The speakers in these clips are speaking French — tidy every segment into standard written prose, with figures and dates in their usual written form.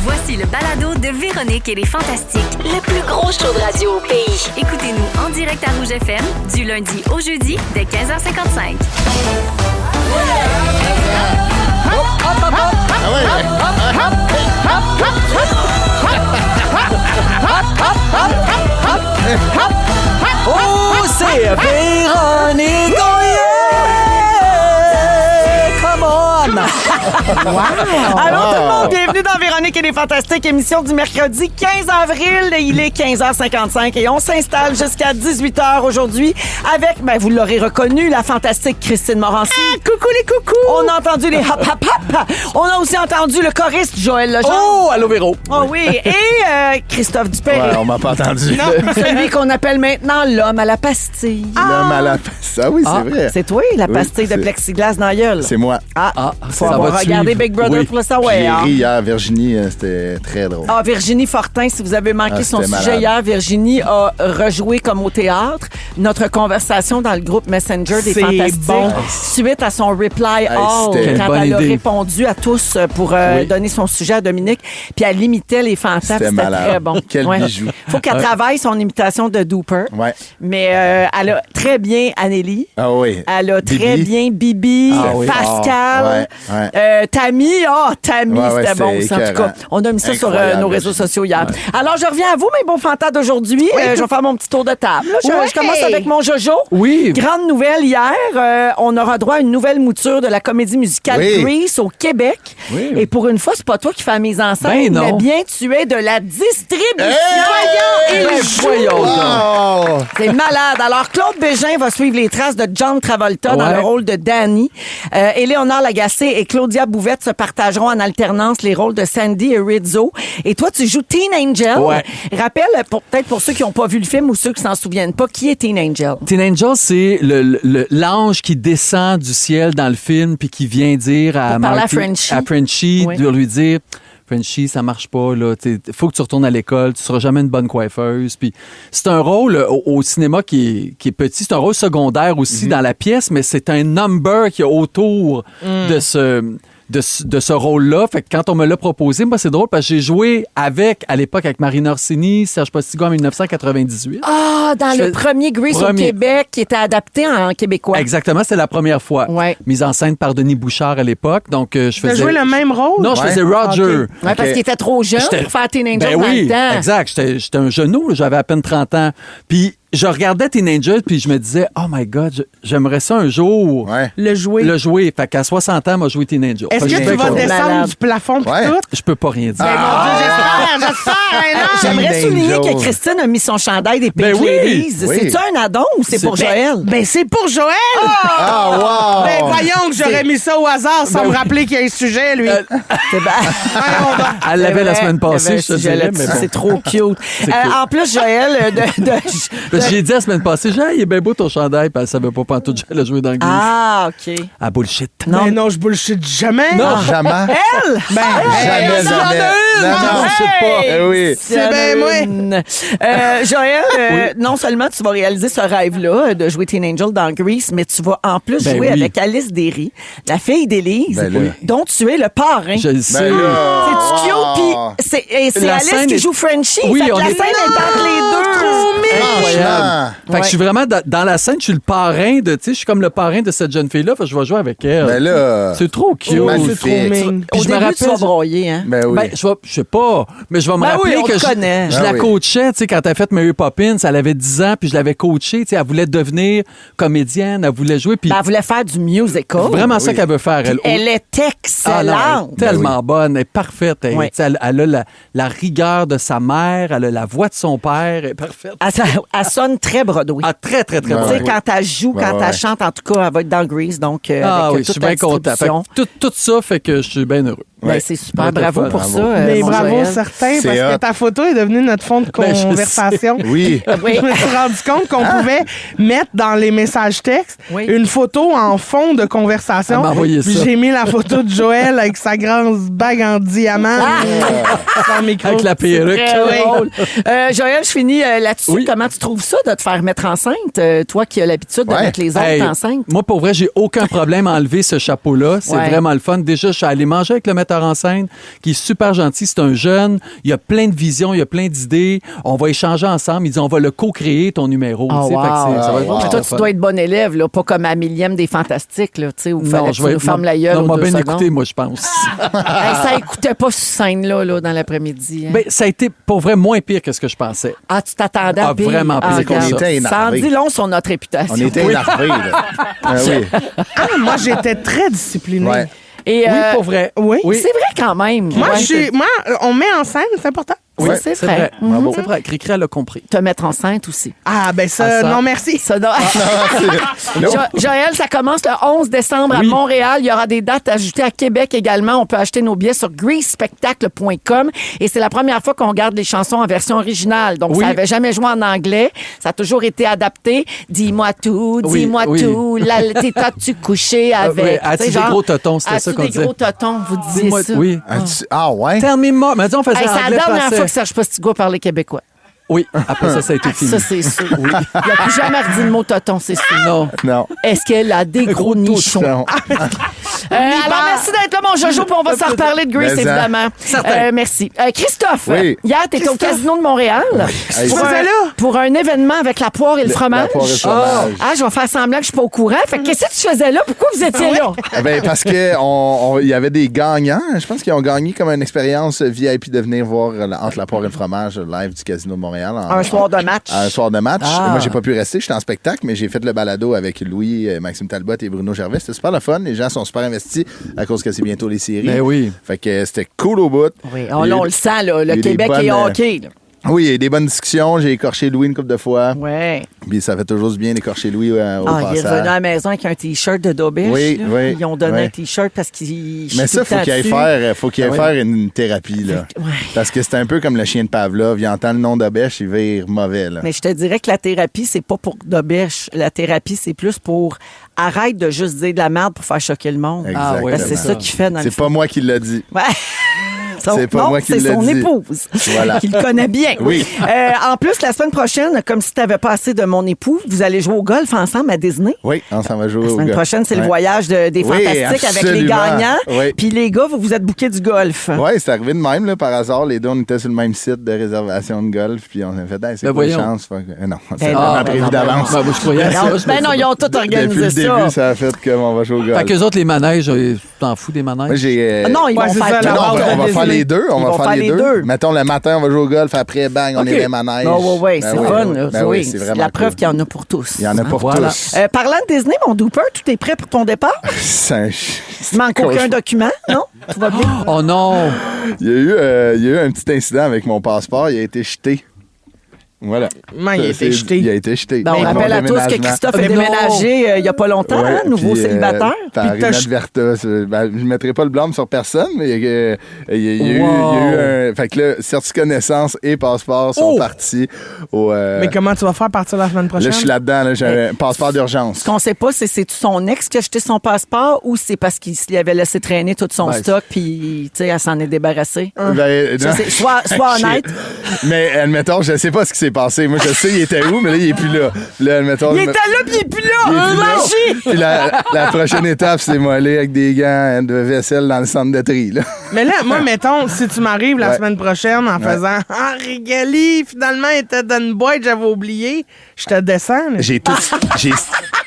Voici le balado de Véronique et les Fantastiques. Le plus gros show de radio au pays. Écoutez-nous en direct à Rouge FM, du lundi au jeudi, dès 15h55. Oh, c'est Véronique! Oh yeah! Come on! Wow! Allô tout le monde, bienvenue dans Véronique et les Fantastiques, émission du mercredi 15 avril. Il est 15h55 et on s'installe jusqu'à 18h aujourd'hui avec, vous l'aurez reconnu, la fantastique Christine Morancy. Ah, coucou les coucous! On a entendu les hop hop hop. On a aussi entendu le choriste Joël Legendre. Oh, allô Véro! Oh oui, et Christophe Dupéry. Ouais, on m'a pas entendu. Non, celui qu'on appelle maintenant l'homme à la pastille. L'homme à la pastille. Ah oui, c'est vrai. C'est toi, la pastille de plexiglas dans la gueule. C'est moi. Faut ça avoir va regardé suivre. Big Brother Oui. pour le savoir. J'ai ri hier, Virginie, c'était très drôle. Ah, Virginie Fortin, si vous avez manqué son c'était sujet malade. hier, Virginie a rejoué comme au théâtre notre conversation dans le groupe Messenger des C'est Fantastiques bon. suite à son reply all c'était quand bonne elle a idée. répondu à tous pour Oui. donner son sujet à Dominique, puis elle imitait les fantasmes. C'était C'était malade. très bon. Quel bijou. Faut qu'elle travaille son imitation de Dooper. Ouais. Mais elle a très bien Anneli. Ah oui. Elle a très Bibi. bien Bibi, Ah oui. Pascal, Ouais. Tammy. Tammy, Ouais, c'était bon c'était aussi. En tout cas, écœurant. on a mis ça sur Incroyable, nos réseaux Virginie. sociaux hier. Alors, je reviens à vous, mes beaux fantas d'aujourd'hui. Je vais faire mon petit tour de table. là. Je commence avec mon Jojo. Oui. Grande nouvelle hier. On aura droit à une nouvelle mouture de la comédie musicale Oui. Grease au Québec. Oui. Et pour une fois, c'est pas toi qui fais la mise en scène, Ben non. mais bien tu es de la distribution. Hey! Il Ben, joue. voyons donc. Oh! C'est malade. Alors, Claude Bégin va suivre les traces de John Travolta dans Ouais. le rôle de Danny. Éléonore Lagacé et Claudia Bouvette se partageront en alternance les rôles de Sandy et Rizzo. Et toi, tu joues Teen Angel. Ouais. Rappelle, peut-être pour ceux qui n'ont pas vu le film ou ceux qui s'en souviennent pas, qui est Teen Angel? Teen Angel, c'est l'ange qui descend du ciel dans le film puis qui vient dire à Pour parler à Marty- Frenchie. à Frenchie Oui. de lui dire Frenchie, ça marche pas là, faut que tu retournes à l'école, tu seras jamais une bonne coiffeuse. Puis c'est un rôle au cinéma qui est petit, c'est un rôle secondaire aussi dans la pièce, mais c'est un number qui est autour de ce rôle-là. Fait que quand on me l'a proposé, moi, c'est drôle parce que j'ai joué à l'époque, avec Marine Orsini, Serge Postigo en 1998. Ah, dans Je le fais- premier Grease au Premier. Québec qui était adapté en québécois. Exactement, c'était la première fois. Ouais. Mise en scène par Denis Bouchard à l'époque. Donc, je Tu as faisais. joué le même rôle? Non, je Ouais. faisais Roger. Ok. Ouais, parce qu'il était trop jeune J'étais- pour faire Teen Angel Ben dans oui, le temps. exact. J'étais un genou, là, j'avais à peine 30 ans. Puis, je regardais Teen Angel, puis je me disais, oh my God, j'aimerais ça un jour Ouais. Le jouer. le jouer. Fait qu'à 60 ans, moi, joué Teen Angel. Est-ce Fait que je tu suis vas bien content. descendre Malade. du plafond pis Ouais. tout? Je peux pas rien dire. J'espère, hein, non? J'aimerais Teen souligner Angel. que Christine a mis son chandail des Pink Ben oui. Ladies. Oui. C'est-tu un addon ou c'est pour Joël? Ben, c'est pour Joël! Ah, wow! Ben, voyons que j'aurais mis ça au hasard sans me rappeler qu'il y a un sujet, lui. C'est bien. Elle l'avait la C'est semaine vrai, passée, il y avait je te un sujet dirais, là-dessus. mais bon. C'est trop cute. cool. En plus, Joël, Parce que j'ai dit la semaine passée, il est bien beau ton chandail, puis elle savait pas pantoute, j'allais jouer dans le Grease. Ah, OK. Ah, bullshit. Non, non, je bullshit jamais. Non, jamais. Elle? Jamais, jamais. Non, non, je sais pas. Eh oui. C'est bien moi. Joël, non seulement tu vas réaliser ce rêve-là de jouer Teen Angel dans Grease, mais tu vas en plus Ben jouer oui. avec Alice Derry, la fille d'Élise, Ben là. dont tu es le parrain. Je le sais. Ben là. C'est-tu cute? Puis c'est La Alice scène qui est- joue Frenchie. Oui, Fait que on la est- scène est entre les deux. Franchement. Fait que je suis vraiment dans la scène, je suis le parrain de, tu sais, je suis comme le parrain de cette jeune fille-là, fait que je vais jouer avec elle. Ben là. C'est trop cute. Magnifique. C'est trop mignon. Au Puis je me début, tu rappelle- vas broyer, hein? Ben oui. Ben, je sais pas, mais je vais me Ben rappeler oui, on que te je connaît. la Ben oui. coachais, tu sais, quand elle a fait Mary Poppins, elle avait 10 ans, puis je l'avais coachée, tu sais, elle voulait devenir comédienne, elle voulait jouer, puis Ben, elle voulait faire du musical. vraiment ça oui. qu'elle veut faire, elle. Elle est Ah non, excellente. elle est tellement bonne, elle est parfaite. Elle, Oui. tu sais, elle a la rigueur de sa mère, elle a la voix de son père, elle est parfaite. Elle sonne très Broadway. Ah, très, très, très Ouais, Tu sais, bonne. quand elle joue, Ouais, quand ouais. elle chante, en tout cas, elle va être dans Grease, donc Ah avec oui, je toute suis la bien content. Fait distribution. que tout ça fait que je suis bien heureux. Ben, c'est super. Ouais, Bravo t'as pour fun. ça. Bravo. Mais mon bravo, Joël. certain, C'est parce que hot. ta photo est devenue notre fond de Ben, je sais. conversation. Oui. Oui. Je me suis rendu compte qu'on pouvait mettre dans les messages textes Oui. une photo en fond de conversation. Elle m'a envoyé Puis ça. j'ai mis la photo de Joël avec sa grande bague en diamant dans le micro. Avec la perruque. Très drôle. Joël, je finis là-dessus. Oui. Comment tu trouves ça de te faire mettre enceinte? Toi qui as l'habitude de Ouais. mettre les autres Hey, enceintes. moi, pour vrai, j'ai aucun problème à enlever ce chapeau-là. C'est Ouais. vraiment le fun. Déjà, je suis allé manger avec le metteur metteur en scène, qui est super gentil. C'est un jeune. Il a plein de visions, il a plein d'idées. On va échanger ensemble. Il dit, on va le co-créer, ton numéro. Oh, tu sais. wow. Fait que ça va être Mais vraiment toi, le tu fun. dois être bon élève, là, pas comme à millième des Fantastiques, là, tu sais, où il fallait que tu nous fermes la gueule Non, aux m'a 2 bien secondes. écouté, moi, je pense. Hey, ça écoutait pas sur scène, là, dans l'après-midi. Hein? Ben, ça a été, pour vrai, moins pire que ce que je pensais. Ah, tu t'attendais à pire? Vraiment pire. C'est qu'on regarde. était Ça en énervés. dit long sur notre réputation. On était énervés, là. Ah oui. Ah, moi, j'étais très disciplinée. Ouais. Et, Oui, pour vrai. Oui. C'est vrai quand même. Moi, Ouais. on met en scène, c'est important. Oui, Ouais, c'est vrai. Mhm. C'est vrai. Cricri, elle a compris. Te mettre enceinte aussi. Ah, ben ça, Ah, ça. non, merci. Ça doit- Non. Joël, ça commence le 11 décembre à Oui. Montréal. Il y aura des dates ajoutées à Québec également. On peut acheter nos billets sur greasespectacle.com. Et c'est la première fois qu'on regarde les chansons en version originale. Donc, Oui. ça n'avait jamais joué en anglais. Ça a toujours été adapté. Dis-moi tout, Oui, dis-moi oui. tout. T'es-tu couché avec? ouais, as-tu Tu sais, des genre, gros totons? C'était ça as-tu qu'on des disait. gros totons? Vous disiez Dis-moi- ça. Oui. Ah ouais? Tell me more. Mais dis, on faisait Hey, c'est la anglais, dernière français. fois que Serge Postigo parlait québécois. Oui, après ça a été fini. Ça, c'est sûr. Il n'a plus jamais redit le mot toton, c'est sûr. Non. Non. Est-ce qu'elle a des gros nichons? Non. Alors, merci d'être là, mon Jojo, puis on va s'en reparler de Grace, Mais ça. évidemment. Merci. Christophe, Oui. hier, tu étais au Casino de Montréal Hey, pour, ça- pour un événement avec la poire et le fromage. La poire et le fromage. Ah, je vais faire semblant que je suis pas au courant. Fait que qu'est-ce que tu faisais là? Pourquoi vous étiez là? Eh ben, parce que il y avait des gagnants. Je pense qu'ils ont gagné comme une expérience VIP de venir voir entre la poire et le fromage live du Casino de Montréal. Un soir de match. Un soir de match. Ah. Moi, j'ai pas pu rester. J'étais en spectacle, mais j'ai fait le balado avec Louis, Maxime Talbot et Bruno Gervais. C'était super le fun. Les gens sont super investis à cause que c'est bientôt les séries. Ben oui. Fait que c'était cool au bout. Oui, Il y a eu- on le sent, là, il y a le eu des Québec bonnes, est hockey. Là. Oui, il y a eu des bonnes discussions. J'ai écorché Louis une couple de fois. Ouais. Puis ça fait toujours du bien d'écorcher Louis au Il est passage. revenu à la maison avec un T-shirt de Dobiche. Oui, là. oui, Ils ont donné oui. un T-shirt parce qu'ils Mais ça, faut qu'il aille faire une thérapie, là. Ouais. Parce que c'est un peu comme le chien de Pavlov. Il entend le nom d'Obèche, il vire mauvais, là. Mais je te dirais que la thérapie, c'est pas pour Dobiche. La thérapie, c'est plus pour arrête de juste dire de la merde pour faire choquer le monde. Exactement. Ah oui, Parce que c'est ça qu'il fait dans le C'est pas moi qui l'ai dit. Ouais. C'est pas non, moi qui c'est l'ai son dit. épouse. Voilà. Qui le connaît bien. Oui. En plus, la semaine prochaine, comme si tu n'avais pas assez de mon époux, vous allez jouer au golf ensemble à Disney. Oui, on s'en va jouer La au semaine golf. prochaine, c'est le Ouais. voyage des Oui, Fantastiques avec les absolument. gagnants. Oui. Puis les gars, vous vous êtes bouqués du golf. Oui, c'est arrivé de même, là, par hasard. Les deux, on était sur le même site de réservation de golf, puis on a fait, hey, c'est Ben quoi les voyons. chances? Fait que- non, c'est non, vraiment ben prévu non, d'avance. Ben, moi, je croyais à ça. Ben non, ils ont tout Depuis organisé le début, ça. ça a fait comme on va jouer au golf. Fait qu'eux autres, les manèges, tu t'en fous des manèges? Moi, j'ai. Non, ils Ouais, vont c'est faire ça, tout. la Non, base on de va faire Disney. les deux. On Ils va vont faire faire les les deux. deux. Mettons, le matin, on va jouer au golf. Après, bang, on OK. irait manège. Non, oui, Ben c'est oui. fun. là. Ben oui, oui, c'est vraiment la preuve cool. qu'il y en a pour tous. Il y en a pour Voilà. tous. Parlant de Disney, mon Dooper, tout est prêt pour ton départ? C'est un- Il manque aucun document, non? Tout va bien? Oh non! Il y a eu un petit incident avec mon passeport. Il a été jeté. Voilà. Man, il a été jeté. Il a été jeté. Ben, on Mon rappelle à tous que déménagement. Christophe a Non. déménagé il n'y a pas longtemps, Ouais, hein, nouveau puis, célibataire. Par Puis t'as inadvertance. Je ne mettrai pas le blâme sur personne, mais il y a eu Wow. un. Fait que là, certificat de naissance et passeport sont Oh! partis au. Mais comment tu vas faire à partir de la semaine prochaine? Là, je suis là-dedans. Là, j'ai un passeport d'urgence. Ce qu'on sait pas, c'est-tu son ex qui a jeté son passeport ou c'est parce qu'il lui avait laissé traîner tout son Ben, stock puis, tu sais, elle s'en est débarrassée? Ben, Ça, non. c'est- sois honnête. Mais admettons, je sais pas ce qui s'est passé. Moi, je sais il était où, mais là, il est plus là. Puis là, admettons, Il était là puis il est plus il est là! plus là. Magie! Puis la prochaine étape, c'est m'aller avec des gants de vaisselle dans le centre de tri. Là. Mais là, moi, mettons, si tu m'arrives la Ouais. semaine prochaine en faisant Ah, Régali, finalement, il était dans une boîte, j'avais oublié, je te descends. là. J'ai tout.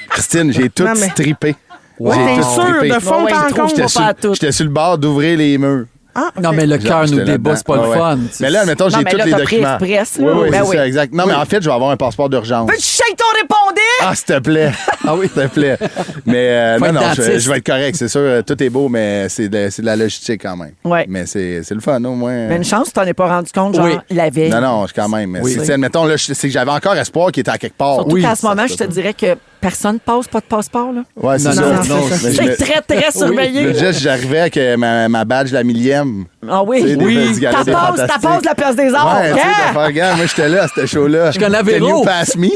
Christine, j'ai tout Non, mais- strippé. Ouais, J'ai t'es tout sûr strippé. de fond Ouais, en je trouve compte? que pas à tout. J'étais sur le bord d'ouvrir les murs. Ah, Non, mais le cœur nous J'étais débat, là-dedans. c'est pas le Ouais, fun. ouais. Mais là, admettons, Non, j'ai mais tous là, les t'as pris documents. express, là. Oui, oui, Ben c'est oui. ça, exact. Non, mais en fait, je vais avoir un passeport d'urgence. Veux-tu shake ton répondant? Ah, s'il te plaît. Ah oui, s'il te plaît. Mais Faut non, être non, dentiste. je vais être correct. C'est sûr, tout est beau, mais c'est de la logistique quand même. Ouais. Mais c'est le fun, au moins. Mais une chance, tu t'en es pas rendu compte, genre, Oui. la veille. Non, non, quand même. Oui. C'est, admettons, là, c'est que j'avais encore espoir qu'il était à quelque part. Surtout Oui, qu'à ce ça moment, se je te peut. dirais que personne passe pas de passeport, là. Ouais, c'est Non, ça. non, non, Mais C'est je me- très, très surveillé. le geste, j'arrivais avec ma badge la millième. Ah oui? Tu sais, du Gala des Ta Fantastiques. pause de la place des Arts. Ouais, tu sais, Hein? de faire, regarde, moi, j'étais là à ce show-là. Je connais Can Véro. you pass me?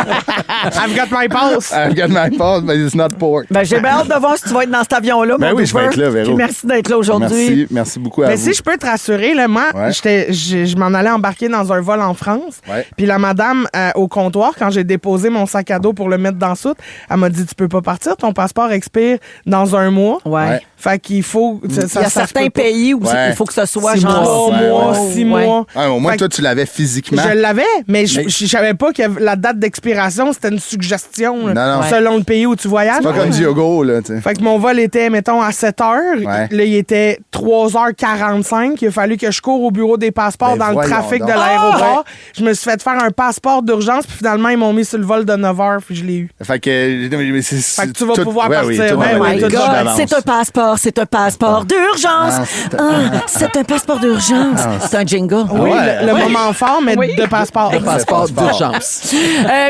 I've got my pass. I've got my pass, but it's not port. Ben, j'ai bien hâte de voir si tu vas être dans cet avion-là, Ben mon oui, je vais Dooper. être là, Véro. Puis merci d'être là aujourd'hui. Merci beaucoup à Mais vous. si je peux te rassurer, là, moi, Ouais. je m'en allais embarquer dans un vol en France. Ouais. Puis la madame au comptoir, quand j'ai déposé mon sac à dos pour le mettre lettre dans la soute. Elle m'a dit, tu peux pas partir, ton passeport expire dans 1 mois. Ouais. Fait qu'il faut... Il y a certains pays où il faut que ce soit 6 genre 3 mois, 6 mois. Ouais, au moins, Fait toi, tu l'avais physiquement. Je l'avais, mais je savais pas que la date d'expiration, c'était une suggestion Non. selon le pays où tu voyages. C'est pas comme Diogo, là, tu sais. Fait que mon vol était, mettons, à 7 heures. Ouais. Là, il était 3h45. Il a fallu que je cours au bureau des passeports Ben dans le voyons trafic donc. de l'aéroport. Ah! Je me suis fait faire un passeport d'urgence, puis finalement, ils m'ont mis sur le vol de 9 heures, puis je l'ai eu. Fait que tu vas pouvoir partir. Oui, Ben tout oui, Oh my tout God, d'avance. c'est un passeport d'urgence. C'est un passeport d'urgence. C'est un jingle. Oui, Ouais. le moment fort, mais Oui. de passeport. Passeport d'urgence.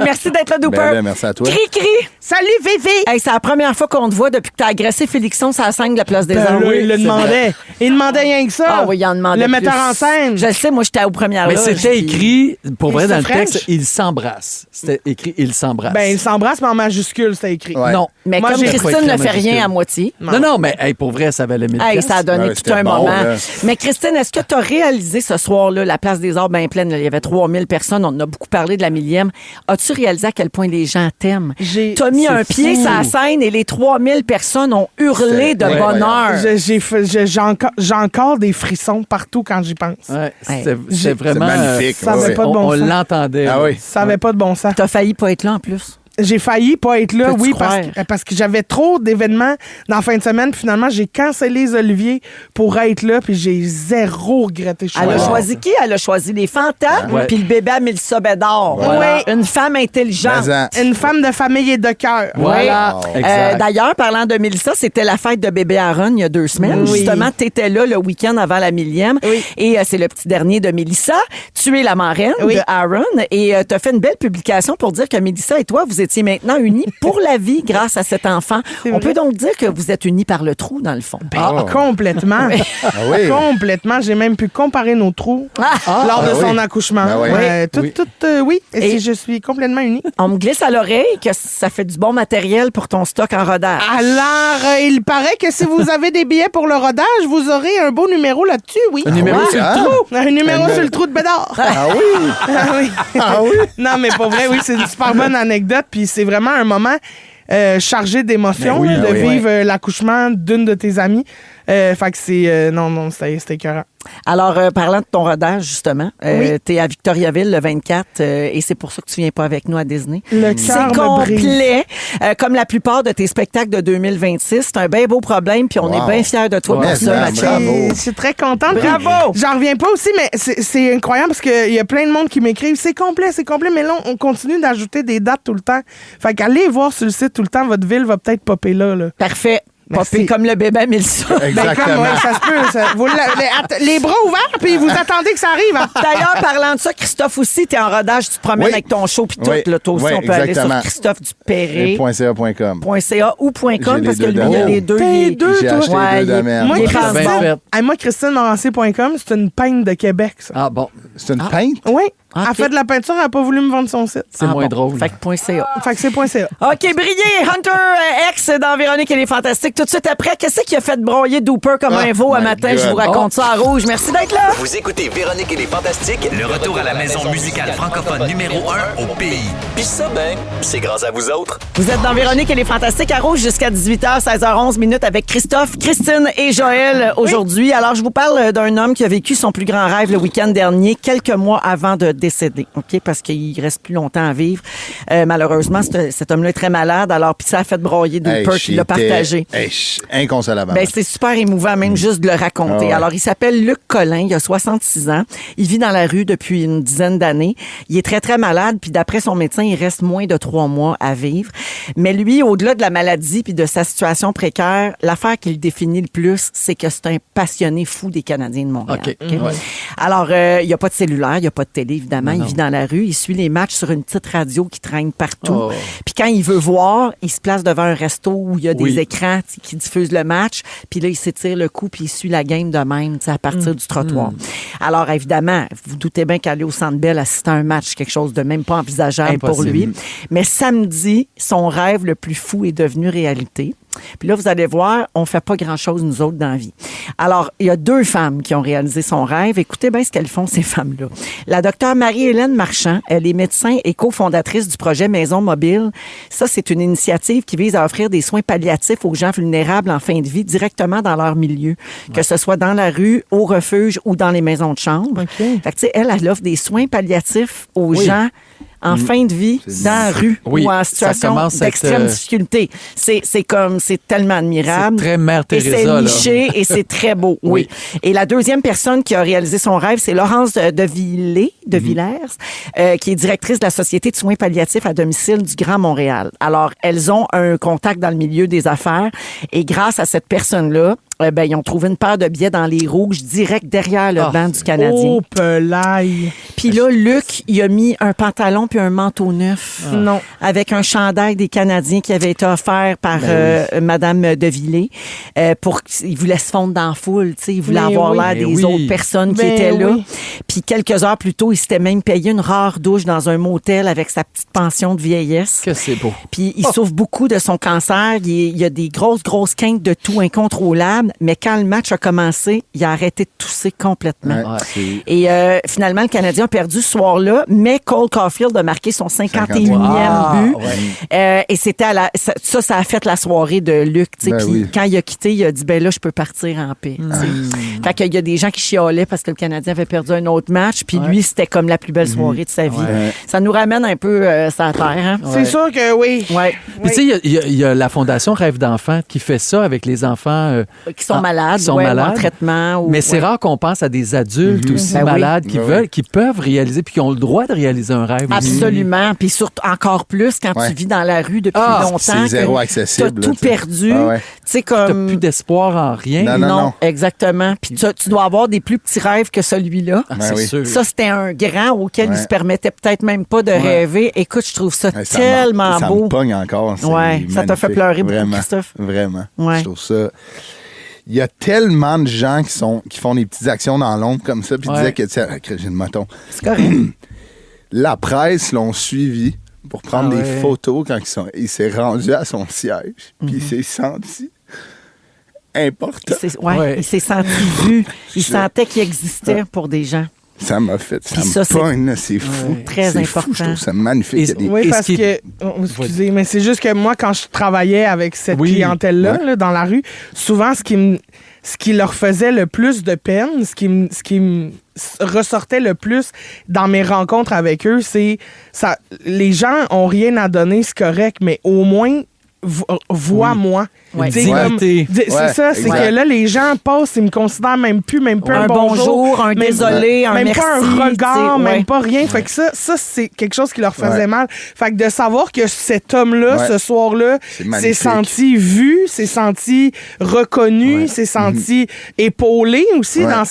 Merci d'être là, Dooper. Ben, merci à toi. Cri-cri. Salut, Vivi! Hey, c'est la première fois qu'on te voit depuis que t'as agressé Félixon sur la scène de la Place des Ben Arts. là, il le c'est demandait. vrai. Il demandait rien que ça. Ah oui, il en demandait Le plus. metteur en scène. Je le sais, moi, j'étais aux premières Mais loges, c'était puis- écrit, pour vrai, c'est dans le French? texte, ils s'embrassent. C'était écrit, ils s'embrassent. Ben, il s'embrasse, mais en majuscule, c'était écrit. Ouais. Non. Mais Moi, comme j'ai pas Christine écrit ne en fait rien majuscule. à moitié. Non, mais hey, pour vrai, ça valait 1000 Hey, ça a donné Ouais, tout c'était un bon, moment. là. Mais Christine, est-ce que tu as réalisé ce soir-là, la Place des Arts bien pleine, là, il y avait 3000 personnes, on en a beaucoup parlé de la millième. As-tu réalisé à quel point les gens t'aiment? Tu as mis C'est un pied fou. sur la scène et les 3000 personnes ont hurlé de Ouais. bonheur. J'ai encore des frissons partout quand j'y pense. Ouais, Hey, c'était vraiment. C'est magnifique. ça avait ouais. pas de bon on sens. l'entendait. Ah là. oui. Ça avait pas de bon sens. T'as failli pas être là en plus. J'ai failli pas être là, Peux-tu oui, croire? parce que j'avais trop d'événements dans la fin de semaine. Puis finalement, j'ai cancellé les Oliviers pour être là, puis j'ai zéro regretté. Elle a choix. choisi qui? Elle a choisi les fantasmes, Ouais. puis le bébé a mis le sobet d'or. Voilà. Une femme intelligente. Mais en- Une femme de famille et de cœur. Voilà. Oui. Exact. D'ailleurs, parlant de Mélissa, c'était la fête de bébé Aaron il y a 2 semaines. Oui. Justement, tu étais là le week-end avant la millième. Oui. Et c'est le petit dernier de Mélissa. Tu es la marraine Oui. de Aaron. Et tu as fait une belle publication pour dire que Mélissa et toi, vous étiez maintenant unis pour la vie grâce à cet enfant. C'est On vrai. peut donc dire que vous êtes unis par le trou, dans le fond. Complètement. Ah oui. Complètement. J'ai même pu comparer nos trous lors de Ah son oui. accouchement. Ben oui. Oui. Et- Et je suis complètement unie. On me glisse à l'oreille que ça fait du bon matériel pour ton stock en rodage. Alors, il paraît que si vous avez des billets pour le rodage, vous aurez un beau numéro là-dessus, oui. Un numéro oui, sur le hein? trou. Un numéro sur le trou de Bédard. Ah oui. Ah oui. Ah oui. Non, mais pour vrai, oui, c'est une super bonne anecdote. Puis c'est vraiment un moment chargé d'émotions, Ben oui, là, de ben oui. vivre l'accouchement d'une de tes amies. Fait que c'est... non, c'était écœurant. Alors, parlant de ton rodage, justement, Oui. t'es à Victoriaville le 24 et c'est pour ça que tu viens pas avec nous à Disney. Le C'est cœur me brise. complet, comme la plupart de tes spectacles de 2026. C'est un bien beau problème, puis on Wow. est bien fiers de toi Ouais, pour ça, mais Mathieu. bravo. Je suis très contente. Puis Bravo! J'en reviens pas aussi, mais c'est incroyable parce qu'il y a plein de monde qui m'écrivent. C'est complet, mais là, on continue d'ajouter des dates tout le temps. Fait qu'allez voir sur le site tout le temps, votre ville va peut-être popper là. Parfait. Merci. Popé comme le bébé Mélissa. Ben, Exactement. comme, ouais, ça se peut. Les bras ouverts, puis vous attendez que ça arrive. Hein. D'ailleurs, parlant de ça, Christophe aussi, t'es en rodage, tu te promènes Oui. avec ton show puis tout. Oui. Là, toi aussi, Oui, on peut aller exactement. sur Christophe Dupéré. .ca.com. .ca ou .com J'ai parce les que deux lui, il y a d'avant. les deux. T'es il est- deux, J'ai toi. acheté Ouais, deux de la merde. Moi, Il est Bien fait. moi, ChristineMorancier.com, c'est une peintre de Québec, ça. Ah bon, C'est une peinte? Oui. Ok. Elle fait de la peinture, elle n'a pas voulu me vendre son site. c'est moins drôle. Fait que .ca. Fait que c'est .ca. OK, brillé, Hunter X dans Véronique et les Fantastiques. Tout de suite après, qu'est-ce qui a fait broyer Dooper comme un veau un my matin? God. Je vous raconte ça à rouge. Merci d'être là. Vous écoutez Véronique et les Fantastiques, Le retour à la maison musicale francophone numéro 1 au pays. puis ça, ben, c'est grâce à vous autres. Vous êtes dans Véronique et les Fantastiques à rouge jusqu'à 18h, 16h11 minutes avec Christophe, Christine et Joël aujourd'hui. Alors, je vous parle d'un homme qui a vécu son plus grand rêve le week-end dernier, quelques mois avant de décéder, OK? Parce qu'il reste plus longtemps à vivre. Malheureusement, cet homme-là est très malade. Alors, puis ça a fait broyer Dooper qui l'a partagé. Inconsolable. Ben, c'est super émouvant, même juste de le raconter. Ah ouais. Alors, il s'appelle Luc Collin, il a 66 ans. Il vit dans la rue depuis une dizaine d'années. Il est très, très malade, puis d'après son médecin, il reste moins de 3 mois à vivre. Mais lui, au-delà de la maladie puis de sa situation précaire, l'affaire qui le définit le plus, c'est que c'est un passionné fou des Canadiens de Montréal. OK. OK? Ouais. Alors, il n'y a pas de cellulaire, il n'y a pas de télé, évidemment. Il vit dans la rue, il suit les matchs sur une petite radio qui traîne partout. Oh. Puis quand il veut voir, il se place devant un resto où il y a des Oui. écrans qui diffusent le match. Puis là, il s'étire le cou puis il suit la game de même, à partir du trottoir. Alors, évidemment, vous doutez bien qu'aller au Centre Bell assister à un match, quelque chose de même pas envisageable pour Impossible. lui. Mais samedi, son rêve le plus fou est devenu réalité. Puis là, vous allez voir, on fait pas grand-chose, nous autres, dans la vie. Alors, il y a 2 femmes qui ont réalisé son rêve. Écoutez bien ce qu'elles font, ces femmes-là. La docteure Marie-Hélène Marchand, elle est médecin et cofondatrice du projet Maison Mobile. Ça, c'est une initiative qui vise à offrir des soins palliatifs aux gens vulnérables en fin de vie directement dans leur milieu, que ce soit dans la rue, au refuge ou dans les maisons de chambre. Fait que, tu sais, elle offre des soins palliatifs aux gens en fin de vie, dans la rue ou en situation d'extrême difficulté. C'est tellement admirable. C'est très Mère Et Teresa, c'est là. niché et c'est très beau, oui. Et la deuxième personne qui a réalisé son rêve, c'est Laurence de Villers, qui est directrice de la Société de soins palliatifs à domicile du Grand Montréal. Alors, elles ont un contact dans le milieu des affaires et grâce à cette personne-là, ils ont trouvé une paire de billets dans les rouges direct derrière le banc du Canadien. Oh, pelaille! Puis là, Luc, il a mis un pantalon puis un manteau neuf. Non. Avec un chandail des Canadiens qui avait été offert par Madame Devillers pour qu'il voulait se fondre dans la foule. Tu sais, il voulait avoir l'air des autres personnes qui étaient là. Puis quelques heures plus tôt, il s'était même payé une rare douche dans un motel avec sa petite pension de vieillesse. Que c'est beau. Puis il souffre beaucoup de son cancer. Il y a des grosses quintes de toux incontrôlables. Mais quand le match a commencé, il a arrêté de tousser complètement. Et finalement, le Canadien a perdu ce soir-là, mais Cole Caulfield a marqué son 51e but. Et c'était ça a fait la soirée de Luc. Puis quand il a quitté, il a dit, ben là, je peux partir en paix. Fait qu'il y a des gens qui chialaient parce que le Canadien avait perdu un autre match, puis lui, c'était comme la plus belle soirée de sa vie. Ça nous ramène un peu sur la terre. Hein? C'est sûr que oui. Puis tu sais, il y a la Fondation Rêve d'enfant qui fait ça avec les enfants qui sont malades, ou en traitement. Mais c'est rare qu'on pense à des adultes aussi malades qui peuvent réaliser puis qui ont le droit de réaliser un rêve. Absolument. Puis surtout encore plus quand tu vis dans la rue depuis longtemps. C'est zéro accessible. Tu as tout perdu. Tu sais, comme... Tu n'as plus d'espoir en rien. Non, exactement. Puis tu dois avoir des plus petits rêves que celui-là. C'est sûr. Ça, c'était un grand auquel il se permettait peut-être même pas de rêver. Écoute, je trouve ça tellement beau. Ça me pogne encore. Ça t'a fait pleurer beaucoup, Christophe. Vraiment. Je trouve ça... Il y a tellement de gens qui font des petites actions dans l'ombre comme ça, puis disaient que, j'ai le moton. C'est correct. La presse l'ont suivi pour prendre des photos quand il s'est rendu à son siège, puis il s'est senti important. Il s'est senti vu. Il sentait qu'il existait pour des gens. Ça m'a fait, ça me pogne, c'est fou. Très c'est important. Fou, je trouve ça magnifique. Oui, parce que, excusez, mais c'est juste que moi, quand je travaillais avec cette clientèle-là, là, dans la rue, souvent, ce qui leur faisait le plus de peine, ce qui me ressortait le plus dans mes rencontres avec eux, c'est ça. Les gens ont rien à donner, c'est correct, mais au moins, vois-moi. C'est ça, c'est que là, les gens passent, ils me considèrent même plus un bonjour, un désolé, un même merci. Pas un regard, même pas rien. Fait que ça c'est quelque chose qui leur faisait mal. Fait que de savoir que cet homme-là, ce soir-là, s'est senti vu, s'est senti reconnu, s'est senti épaulé aussi dans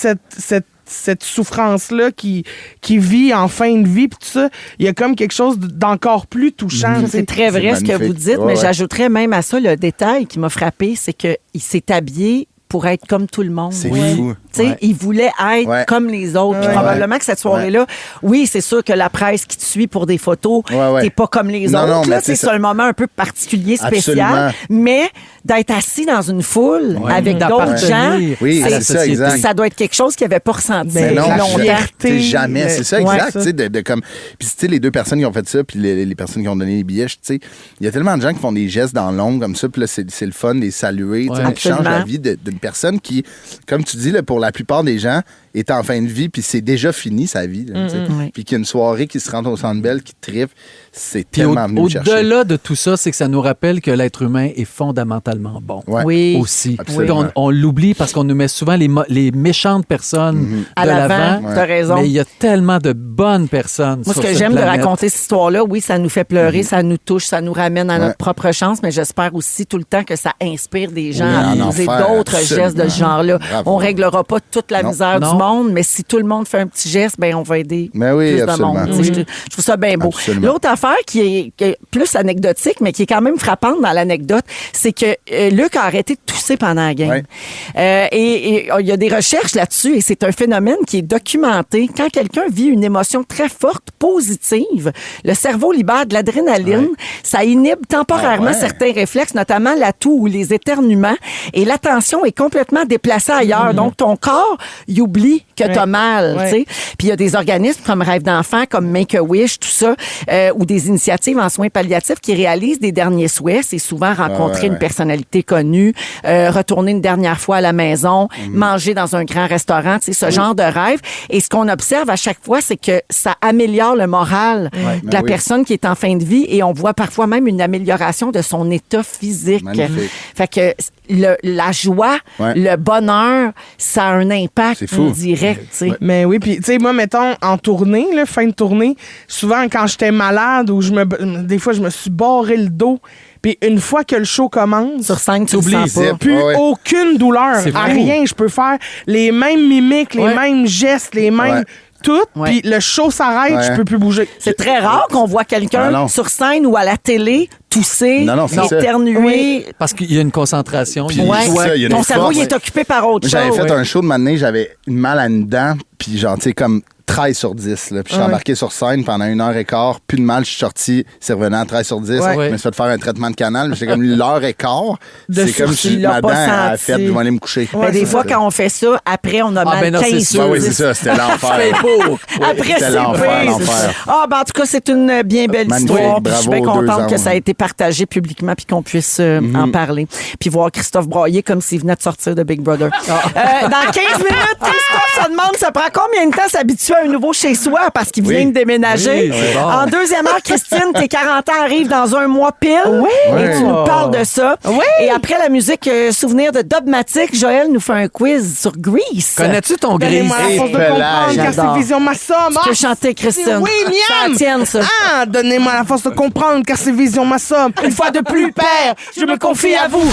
cette souffrance-là qui vit en fin de vie, puis tout ça, il y a comme quelque chose d'encore plus touchant. C'est très vrai ce que vous dites, mais j'ajouterais même à ça le détail qui m'a frappé, c'est qu'il s'est habillé pour être comme tout le monde. C'est fou. Il voulait être comme les autres. Puis probablement que cette soirée-là, oui, c'est sûr que la presse qui te suit pour des photos, t'es pas comme les autres. Là, c'est un moment un peu particulier, spécial. Mais d'être assis dans une foule avec d'autres gens, ça doit être quelque chose qu'il n'avait pas ressenti longtemps. Jamais. C'est ça, exact. Puis les 2 personnes qui ont fait ça, puis les personnes qui ont donné les billets, il y a tellement de gens qui font des gestes dans l'ombre comme ça, puis là, c'est le fun de les saluer, qui changent la vie d'une personne qui, comme tu dis, là, pour la plupart des gens, est en fin de vie, puis c'est déjà fini sa vie. Puis qu'il y a une soirée qui se rend au Centre Bell, qui tripe, c'est tellement venu chercher. Au-delà de tout ça, c'est que ça nous rappelle que l'être humain est fondamentalement bon. Oui. Aussi. On l'oublie parce qu'on nous met souvent les méchantes personnes de l'avant. T'as raison. Mais il y a tellement de bonnes personnes. Moi, ce que j'aime de raconter cette histoire-là, oui, ça nous fait pleurer, ça nous touche, ça nous ramène à notre propre chance, mais j'espère aussi tout le temps que ça inspire des gens à poser d'autres gestes de ce genre-là. On réglera pas toute la misère du monde monde, mais si tout le monde fait un petit geste, ben on va aider Ben oui, plus absolument. de monde. Je trouve ça bien beau. Absolument. L'autre affaire qui est plus anecdotique, mais qui est quand même frappante dans l'anecdote, c'est que Luc a arrêté de tousser pendant la game. Ouais. Et il y a des recherches là-dessus et c'est un phénomène qui est documenté. Quand quelqu'un vit une émotion très forte, positive, le cerveau libère de l'adrénaline. Ça inhibe temporairement certains réflexes, notamment la toux ou les éternuements. Et l'attention est complètement déplacée ailleurs. Donc, ton corps, il oublie que t'as mal. Tu sais. Puis il y a des organismes comme Rêve d'enfant, comme Make-A-Wish, tout ça, ou des initiatives en soins palliatifs qui réalisent des derniers souhaits. C'est souvent rencontrer une personnalité connue, retourner une dernière fois à la maison, manger dans un grand restaurant, tu sais, ce genre de rêve. Et ce qu'on observe à chaque fois, c'est que ça améliore le moral de la personne qui est en fin de vie et on voit parfois même une amélioration de son état physique. Magnifique. Fait que la joie, le bonheur, ça a un impact direct. Tu sais. Mais oui, puis tu sais, moi, mettons, en tournée, là, fin de tournée, souvent quand j'étais malade ou des fois, je me suis barré le dos. Puis une fois que le show commence, sur scène, tu oublies pas. Plus aucune douleur, à rien. Je peux faire les mêmes mimiques, les mêmes gestes, les mêmes... Tout, puis le show s'arrête, je peux plus bouger. C'est très rare qu'on voit quelqu'un sur scène ou à la télé tousser, éternuer. Parce qu'il y a une concentration. Ton cerveau, il est occupé par autre chose. J'avais fait un show de matinée, j'avais une mal à une dent, puis genre, tu sais, comme 13 sur 10. Là. Puis je suis embarqué sur scène pendant 1h15. Plus de mal, je suis sorti. C'est revenu à 13 sur 10. Je me suis fait faire un traitement de canal. Mais c'est comme l'heure et quart. C'est comme si ma dent a fait de aller me coucher. Mais des fois, quand on fait ça, après, on a mal 15 sur 10. Oui, c'est ça. C'était l'enfer. Après, c'est l'enfer. Ah, ben, en tout cas, c'est une bien belle histoire. Puis je suis bien contente que ça a été partagé publiquement puis qu'on puisse en parler. Puis voir Christophe brailler comme s'il venait de sortir de Big Brother. Dans 15 minutes, Christophe se demande ça prend combien de temps s'habituer à un nouveau chez-soi parce qu'il vient de déménager. En deuxième heure, Christine, tes 40 ans arrivent dans un mois pile. Et tu nous parles de ça. Et après la musique souvenir de Dubmatic, Joël nous fait un quiz sur Grease. Connais-tu ton Grease? Donnez-moi la force de comprendre car c'est Vision ma somme. Tu peux chanter, Christine. Oui, miam! Ça tienne, ça. Ah, donnez-moi la force de comprendre car c'est Vision ma somme. Une fois de plus, père, je me confie à vous.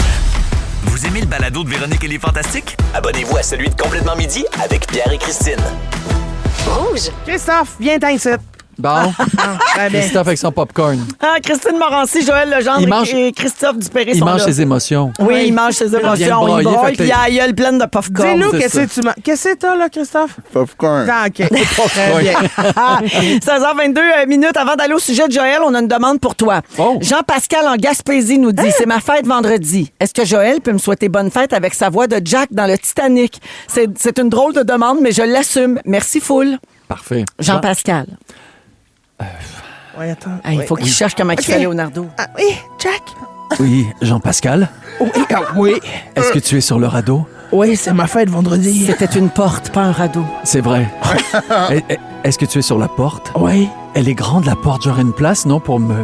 Vous aimez le balado de Véronique et les Fantastiques? Abonnez-vous à celui de Complètement Midi avec Pierre et Christine. Rouge. Christophe, viens t'incite. Bon. Christophe avec son popcorn. Christine Morancy, Joël Legendre et Christophe Dupéry sont là. Il mange ses émotions. Oui, il mange ses émotions. Il broye, puis il a la gueule pleine de popcorn. Dis-nous, qu'est-ce que tu manges? Qu'est-ce que t'as, là, Christophe? Popcorn. Ah, OK. Très bien. 16h22 minutes avant d'aller au sujet de Joël, on a une demande pour toi. Jean-Pascal en Gaspésie nous dit c'est ma fête vendredi. Est-ce que Joël peut me souhaiter bonne fête avec sa voix de Jack dans le Titanic? C'est une drôle de demande, mais je l'assume. Merci full. Parfait. Jean-Pascal. Ouais, attends. Il faut qu'il cherche comment il fait Leonardo. Ah, oui, Jack. Oui, Jean-Pascal. Oui. Est-ce que tu es sur le radeau? Oui, c'est ma fête vendredi. C'était une porte, pas un radeau. C'est vrai. Est-ce que tu es sur la porte? Oui. Elle est grande, la porte. J'aurais une place, non, pour me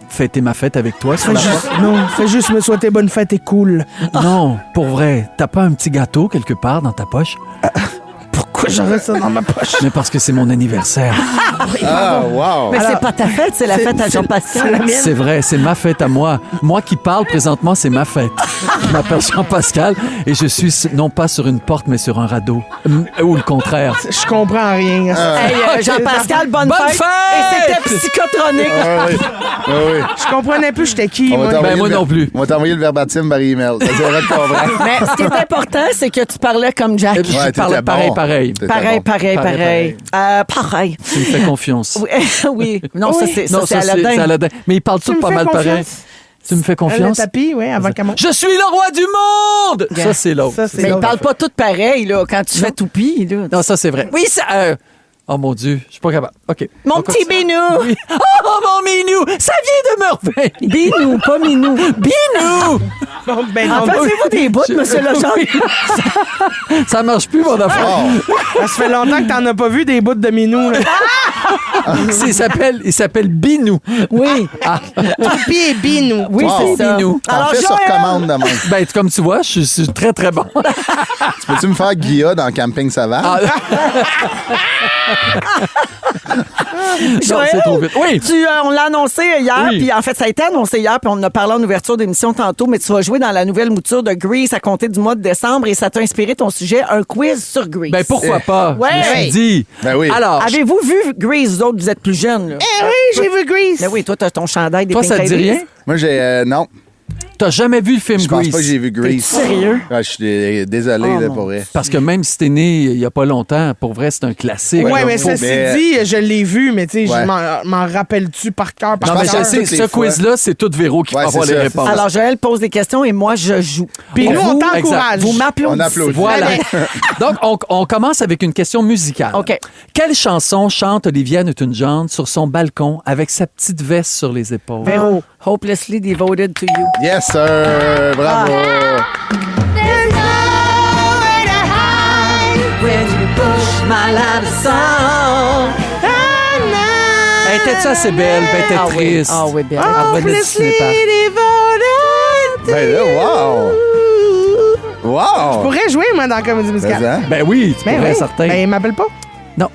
fêter ma fête avec toi sur la porte? Non, fais juste me souhaiter bonne fête et cool. Non, pour vrai. T'as pas un petit gâteau quelque part dans ta poche? Pourquoi j'aurais ça dans ma poche? Mais parce que c'est mon anniversaire. Wow! Mais c'est pas ta fête, c'est la fête à Jean-Pascal. C'est vrai, c'est ma fête à moi. Moi qui parle présentement, c'est ma fête. Je m'appelle Jean-Pascal et je suis non pas sur une porte, mais sur un radeau. Ou le contraire. Je comprends rien. Hey, Jean-Pascal, bonne fête! Et c'était psychotronique. Oui. Je comprenais plus j'étais qui, moi. Moi non plus. On va t'envoyer le verbatim par email. Ça serait de comprendre. Mais ce qui est important, c'est que tu parlais comme Jack. Et puis je parlais pareil. Pareil. Tu me fais confiance. Oui. Non, ça, c'est c'est Aladdin. Aladdin. Mais il parle tout pas mal pareil. Tu me fais confiance? Le tapis, oui, avant qu'elle monte. Je suis le roi du monde! Ça, c'est l'autre. Mais ils parlent pas tous pareil, là, quand tu fais toupie, là. Non, ça, c'est vrai. Oui, ça... Oh mon Dieu, je suis pas capable. OK. Mon petit Binou! Oui. Oh, mon Minou! Ça vient de me revenir! Binou, pas Minou. Binou! Bon, ben En non, faisez-vous des bouts, monsieur Legendre? Ça marche plus, mon affaire. ça fait longtemps que t'en as pas vu des bouts de minou. Là. Il s'appelle Binou. Oui. Tapis et binou. Oui, c'est ça. Binou. T'en fais sur commande demain. Ben, comme tu vois, je suis très, très bon. Tu peux-tu me faire Guilla dans Camping Sauvage? Joël, c'est trop vite. Oui. on l'a annoncé hier, Oui. puis en fait, ça a été annoncé hier, puis on en a parlé en ouverture d'émission tantôt, mais tu vas jouer dans la nouvelle mouture de Grease à compter du mois de décembre et ça t'a inspiré ton sujet, un quiz sur Grease. Ben pourquoi pas? Ouais. Je me suis dit. Ben oui. Alors, Avez-vous vu Grease, vous autres, vous êtes plus jeunes, là? Eh oui, j'ai vu Grease. Ben oui, toi, t'as ton chandail des toi, Pink ça te dit Ladies. rien? Moi, j'ai. Non. T'as jamais vu le film Je pense Grease? pas que j'ai vu Grease. Sérieux? Ouais, je suis désolé Oh, là, mon pour vrai. Parce que même si t'es né il y a pas longtemps, pour vrai, c'est un classique. Ouais, là. mais Faut- ceci mais- dit, je l'ai vu, mais tu sais, Ouais. je m'en rappelle-tu par cœur? Non, mais pense je que sais, toutes les ce fois- quiz-là, c'est tout Véro qui Ouais, va avoir c'est les ça. réponses. Alors, Joël pose des questions et moi, je joue. Puis nous, on t'encourage. Exact. Vous m'applaudissez. On applaudit. Voilà. Donc, on commence avec une question musicale. OK. Quelle chanson chante Olivia Newton-John sur son balcon avec sa petite veste sur les épaules? Véro, hopelessly devoted to you. Yes, sir! Bravo! Elle était-tu assez belle? Ben, elle était Ah oui. triste. Ah oui, bien. Elle revenait du cinépark. Ben là, wow! Wow! Je pourrais jouer, moi, dans la comédie musicale. Mais, hein? Ben oui, tu Ben pourrais, oui. certain. Ben, il m'appelle pas. Non.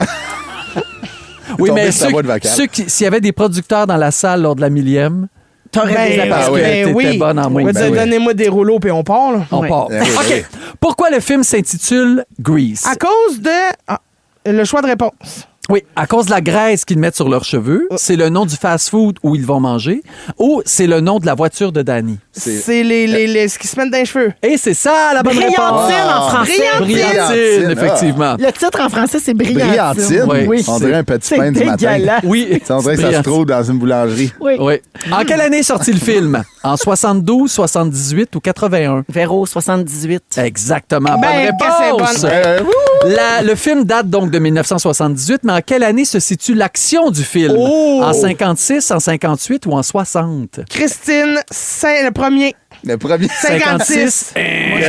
Oui, Tomber mais sur la voie de vocale. s'il y avait des producteurs dans la salle lors de la 1000e, T'aurais des Ben, parce oui. que ben t'étais bonne en On moi. va Ben dire, oui. donnez-moi des rouleaux, puis on part, là. On Oui. part. Ben oui, OK. oui. Pourquoi le film s'intitule Grease? À cause de le choix de réponse. Oui, à cause de la graisse qu'ils mettent sur leurs cheveux, c'est le nom du fast-food où ils vont manger, ou c'est le nom de la voiture de Danny. C'est- C'est ce qui se mettent dans les cheveux. Et c'est ça la bonne Brillantine réponse. en français. Brillantine, Brillantine, effectivement. Le titre en français, c'est Brillantine. Brillantine. Oui. On dirait un petit C'est pain du matin. dégueulasse. Oui. Ça, on dirait que ça se trouve dans une boulangerie. Oui. Oui. En quelle année est sorti le film? En 72, 78 ou 81? Véro, 78. Exactement. Ben, bonne que c'est réponse. bonne. Le film date donc de 1978, mais en quelle année se situe l'action du film? Oh! En 56, en 58 ou en 60? Christine, c'est le premier. Le premier. 56.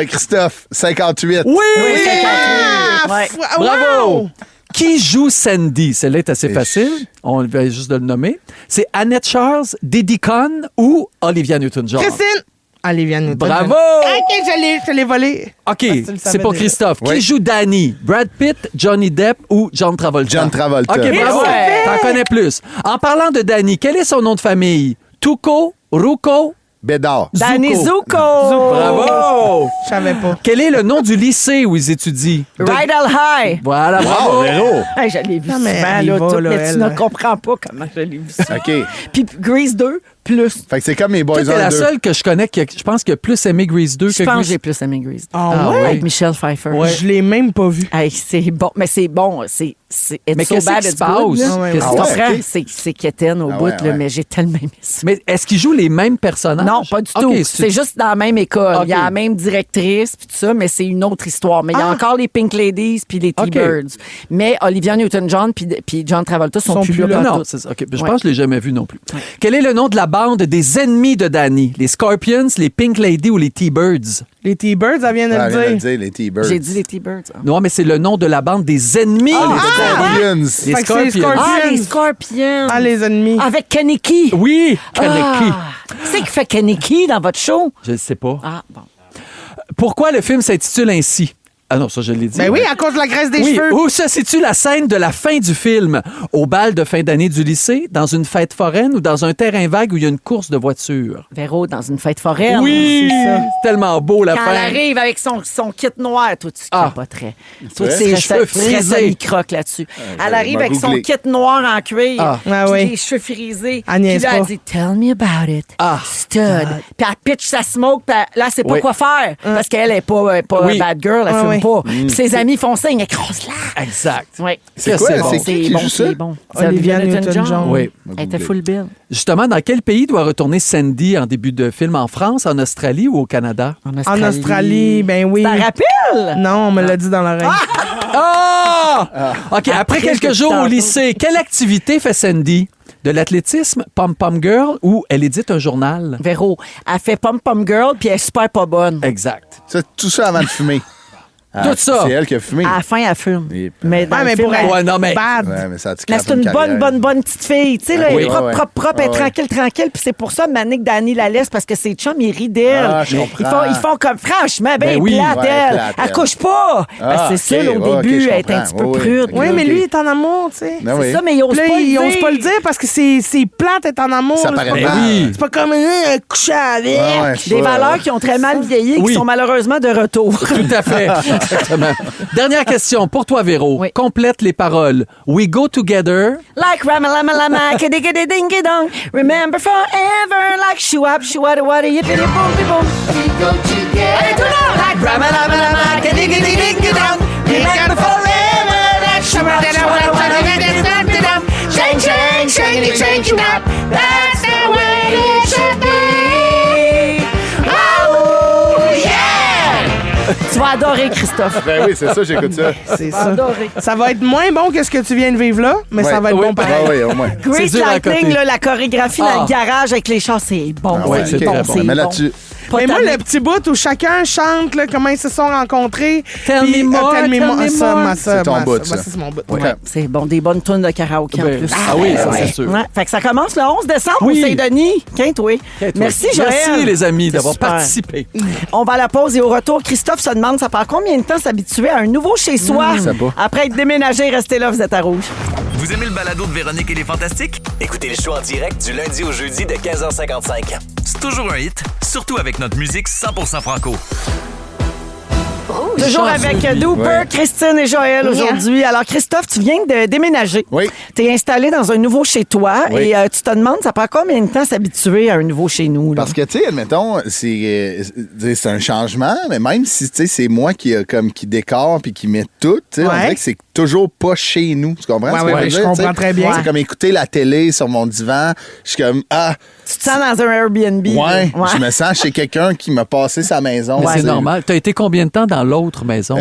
Christophe, 58. Oui! Ah, Ouais. Bravo! wow! Qui joue Sandy? Celle-là est assez Et facile. On vient juste de le nommer. C'est Annette Charles, Diddy Conn ou Olivia Newton-John? Christine. Olivia Newton. Bravo! OK, je l'ai volé. OK, tu le c'est savais pour déjà. Christophe. Qui Oui. joue Danny? Brad Pitt, Johnny Depp ou John Travolta? John Travolta. OK, bravo. Ouais. T'en connais plus. En parlant de Danny, quel est son nom de famille? Tuco, Ruco, Bédard. Danny Zuko. Bravo! Je savais pas. Quel est le nom du lycée où ils étudient? Rydell High. Voilà, bravo! Wow, Véro. Hey, je l'ai vu Non, mais souvent, elle y là, va, tout, là, mais tu elle. ne comprends pas comment je l'ai vu ça. OK. Puis Grease 2, plus. Fait que c'est comme mes Toi, boys t'es 1 la 2. seule que je connais qui, je pense, qui a plus aimé Grease 2 Je que pense que Grease. j'ai plus aimé Grease 2. Ah ouais? Avec Michelle Pfeiffer. Je l'ai même pas vu. Hey, c'est bon, mais c'est bon, c'est it's Mais so qu'est-ce bad qui se it's good. passe? là. ouais, Qu'est-ce ouais. Tu qui se Ah comprends? ok. C'est quétaine au Ah bout, ouais, là, ouais. mais j'ai tellement aimé ça. Mais est-ce qu'ils jouent les mêmes personnages? Non, pas du OK, tout. C'est juste dans la même école. OK. Il y a la même directrice puis tout ça, mais c'est une autre histoire. Mais il y a encore les Pink Ladies puis les OK. T-Birds. Mais Olivia Newton-John puis John Travolta sont plus là. Non, pantoute. c'est ça. OK, je Ouais. pense que je l'ai jamais vu non plus. Quel est le nom de la bande des ennemis de Danny? Les Scorpions, les Pink Ladies ou les T-Birds? Les T-Birds, elle vient de Ah, le elle vient de le dire. dire, les T-Birds. J'ai dit les T-Birds. Ah. Non, mais c'est le nom de la bande des ennemis. Les de Danny. Scorpions. Les Fait que c'est Scorpions. Scorpions. Ah, les Scorpions. Ah, les ennemis. Avec Kaneki. Oui, Kaneki. C'est qui fait Kaneki dans votre show? Je ne sais pas. Ah, bon. Pourquoi le film s'intitule ainsi? Ah non, ça, je l'ai dit. Ben oui, à cause de la graisse des Oui, cheveux. où se situe la scène de la fin du film? Au bal de fin d'année du lycée, dans une fête foraine ou dans un terrain vague où il y a une course de voitures? Véro dans une fête foraine. Oui! C'est ça. C'est tellement beau, la Quand fin. elle arrive avec son kit noir, toi, tu Ah. capoterais. Toi, vrai? tu Ses serais cheveux très frisés. semi-croque là-dessus. Elle arrive m'a avec son googlé. kit noir en cuir, Ah. Ah puis oui. les cheveux frisés. Elle niaise Puis là, pas. elle dit « Tell me about it, Ah. stud ». Puis elle pitch sa smoke, puis là, elle sait pas Oui. quoi faire, parce qu'elle est pas Oui. bad girl, elle Ah fume oui. pas. Puis ses amis font signe, écrase-la. Exact. Oui. C'est Que quoi? c'est bon. C'est qui bon, joue ça? c'est bon. Olivia Newton-John. Oui. Elle était full bill. Justement, dans quel pays doit retourner Sandy en début de film? En France, en Australie ou au Canada? En Australie, ben oui. Ça rappelle? Non, on me l'a dit dans l'oreille. Ah! OK, après quelques depuis jours au tantôt. lycée, quelle activité fait Sandy? De l'athlétisme, pom-pom girl ou elle édite un journal? Véro, elle fait Pom Pom Girl, puis elle est super pas bonne. Exact. Ça, tout ça avant de fumer. Tout ça. C'est elle qui a fumé. À la fin, elle fume. Et- Mais dans le pour film, elle, Ouais, non, mais- bad. Ouais, mais ça a-tu mais craqué c'est une carrière? bonne petite fille. Tu sais, là, Oui, elle est propre, ouais. elle est Ouais. tranquille. Puis c'est pour ça, Manick Danny la laisse, parce que ses chums, ils rient d'elle. Ah, je comprends. Ils font comme, franchement, Ben oui. plate, Ouais, elle. plate, Elle elle. couche pas. Ben, c'est ok, ça, là, au ok, début, je elle est un comprends. petit peu Oui, prude. Oui, mais lui, il est en amour, tu sais. Ben C'est oui. ça, mais ils osent Puis là, pas le ils dire. osent pas le dire parce que c'est plate être en amour. Ça là. paraît C'est pas mal. comme- Oui. C'est pas comme coucher avec. Ouais, je sais Des pas. valeurs qui ont très mal vieilli et Oui. qui sont malheureusement de retour. Tout à fait. Exactement. Dernière question pour toi, Véro. Oui. Complète les paroles. We go together. Like Rama-Lama-Lama, kiddy-kiddy-ding-dong. Remember forever, like shoo-wap, shoo-wada-wada, yippity-boom-be-boom. We go together. Allez, tout le monde! Like Rama-Lama-Lama, kiddy-kiddy-ding-dong. Remember forever, like shoo-wap, shoo-wada-wada, yippity-boom-be-boom. Change, change, change, change up. That's the way it should be. Oh, yeah! Tu vas adorer, Christophe. Ben oui, c'est ça, j'écoute ça. C'est Tu vas ça. adorer. Ça va être moins bon que ce que tu viens de vivre là, mais ça Ouais. va être Oui. bon pareil. Ah oui, au moins. Grease C'est dur à Lightning, côté. là, la chorégraphie dans Ah. le garage avec les chants, c'est bon. Ah ouais, c'est ok, bon, bon, c'est mais bon. là-dessus. Pas Mais moi, tanné. le petit bout où chacun chante là, comment ils se sont rencontrés. Tell puis, me more, tell me tell more. me Ça, more. moi, ça, C'est ton moi, bout, ça. ça. C'est mon bout. OK. Ouais, c'est bon, des bonnes tunes de karaoké en Ben, plus. ah oui, ça, c'est sûr. Ouais. Fait que ça commence le 11 décembre Oui. au Saint-Denis. Quinte-oui. Merci, Joël. Merci, les amis, d'avoir Super. participé. On va à la pause et au retour, Christophe se demande ça prend combien de temps s'habituer à un nouveau chez-soi. Ça va. Après être déménagé, restez là, vous êtes à Rouge. Vous aimez le balado de Véronique et les Fantastiques? Écoutez le show en direct du lundi au jeudi de 15h55. C'est toujours un hit, surtout avec notre musique 100% franco. Toujours Chanceux, avec lui. Dooper, Ouais. Christine et Joël aujourd'hui. Alors, Christophe, tu viens de déménager. Oui. Tu es installé dans un nouveau chez toi Oui. et tu te demandes, ça prend combien de temps s'habituer à un nouveau chez nous? Là? Parce que, tu sais, admettons, c'est un changement, mais même si, tu sais, c'est moi qui décore puis qui met tout, tu sais, on Ouais. dirait que c'est toujours pas chez nous. Tu comprends? Ouais, ce que ouais, je veux ouais, je dire, comprends tu sais? très bien. C'est comme écouter la télé sur mon divan. Je suis comme, Tu te sens dans un Airbnb. ouais, là. je me sens chez quelqu'un qui m'a passé sa maison. Mais tu c'est sais. normal. Tu as été combien de temps dans l'autre maison?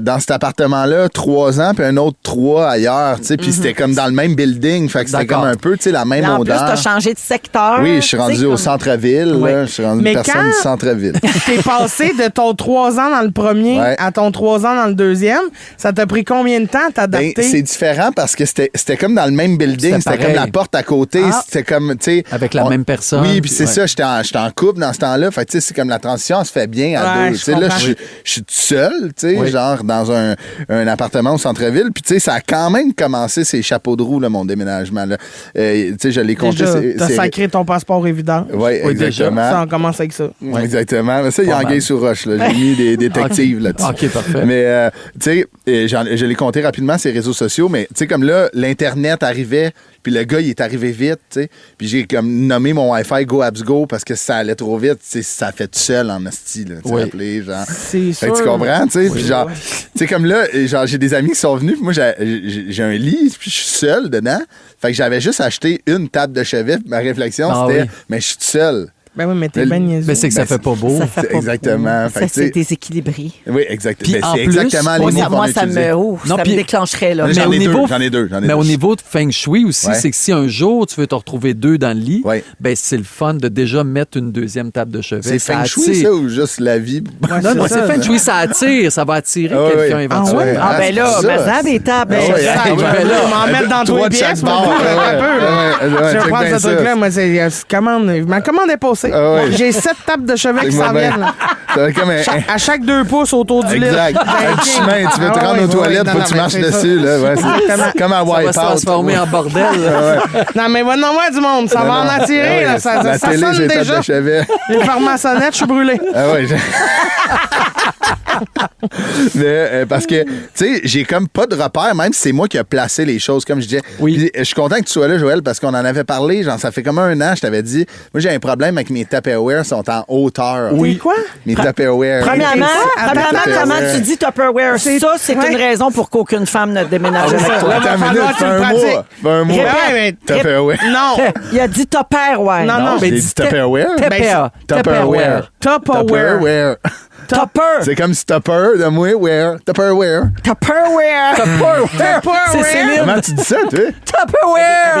Dans cet appartement-là, 3 ans, puis un autre 3 ailleurs, tu sais, puis c'était comme dans le même building, fait que c'était D'accord. comme un peu, tu sais, la même Là, en plus, odeur. tu as changé de secteur. Oui, je suis tu sais, rendu au comme- centre-ville, Ouais. là, je suis rendu Mais une personne quand- du centre-ville. T'es passé de ton 3 ans dans le premier Ouais. à ton 3 ans dans le deuxième. Ça t'a pris combien de temps à Ben, t'adapter? c'est différent parce que c'était comme dans le même building, C'était c'était comme pareil. la porte à côté, Ah. c'était comme, tu sais... Avec la même personne, Oui, puis puis c'est ouais. ça, j'étais en couple dans ce temps-là, fait que, tu sais, c'est comme la transition, elle se fait bien à Ouais, deux. je Tu sais, là, comprends. je suis tout seul, tu sais, Oui. genre dans un appartement au centre-ville, puis tu sais, ça a quand même commencé ces chapeaux de roue, là, mon déménagement, là. Tu sais, je l'ai compté. Déjà, t'as sacré ton passeport évident. Oui, Oui, déjà. exactement. Ça, on commence avec ça. Ouais. Exactement. Mais ça, il y a Pas Anguille mal. sous roche. Là. J'ai mis des détectives là-dessus. OK, parfait. Mais, tu sais, je l'ai compté rapidement, ces réseaux sociaux, mais tu sais, comme là, l'Internet arrivait, puis le gars, il est arrivé vite, tu sais. Puis j'ai comme nommé mon Wi-Fi Go Apps Go parce que ça allait trop vite. Tu sais, ça a fait tout seul en asti, là. Tu sais, Oui. appelé, genre. C'est Fait que tu sûr. comprends, tu sais. Puis genre, tu sais, comme là, genre, j'ai des amis qui sont venus, puis moi, j'ai un lit, puis je suis seul dedans. Fait que j'avais juste acheté une table de chevet, puis ma réflexion, Ah c'était, oui. mais je suis tout seul. Ben oui, mais t'es Mais- bien niaiseux. Mais c'est que ça Ben, fait pas beau. Ça fait pas Exactement. beau. Fait Ça, que, tu sais- c'est déséquilibré. Oui, exactement. Puis en C'est plus, exactement les moi, mots qu'on Moi, a ça utilisés. me, Non, ça puis- me déclencherait. Là. Mais Mais j'en au ai deux, niveau- j'en ai deux. Mais au niveau de Feng Shui aussi, Ouais. c'est que si un jour tu veux te retrouver deux dans le lit, Ouais. ben c'est le fun de déjà mettre une deuxième table de chevet. C'est Ça Feng Shui, attire. ça, ou juste la vie? Ouais, Non, non, ça. c'est Feng Shui, ça attire, ça va attirer Ah, quelqu'un oui. éventuellement. Ah, ben là, c'est mais ça. ça, des tables. Ah, ouais, Ça, ah, je ouais. vais m'en mettre dans tous Trois les de chaque pièces, bord. moi, Ouais, un peu, là. ouais, ouais, Je check prends bien ce ça. truc-là, moi, ma commande est passée. Ah ouais. J'ai 7 tables de chevet qui Check-moi s'en bien. viennent. là. Ça va être comme un... À chaque 2 pouces autour du lit. Exact. Un petit chemin, tu veux te rendre aux toilettes, faut que tu marches dessus. Là. Ouais, c'est comme un Ça va se wipe-out. transformer en bordel. là. Non, mais va en voir du monde. Ça va en attirer. Là. Ça, La ça télé, sonne c'est table déjà. de chevet. Les pharmaçonnettes, je suis brûlé. Ah ouais. Mais parce que, tu sais, j'ai comme pas de repère, même si c'est moi qui ai placé les choses, comme je disais. Oui. Puis, je suis content que tu sois là, Joël, parce qu'on en avait parlé. Genre, ça fait comme 1 an, je t'avais dit. Moi, j'ai un problème avec mes Tupperware sont en hauteur. Oui. Quoi? Mes Tupperware. Premièrement, Tupperware. comment tu dis Tupperware? Ça, c'est Ouais. une raison pour qu'aucune femme ne déménage avec toi. Là, Attends va une falloir minute, que tu fais le un pratiques. mois. Fais un mois. Ouais, mais Tupperware. non. Il a dit Tupperware. Non, non. J'ai mais dit dis Tupperware. Tupperware. Tupperware. Tupperware. Tupper. C'est comme stopper de moi, where. Tupperware. Tupperware. C'est Céline. Comment tu dis ça, toi? Des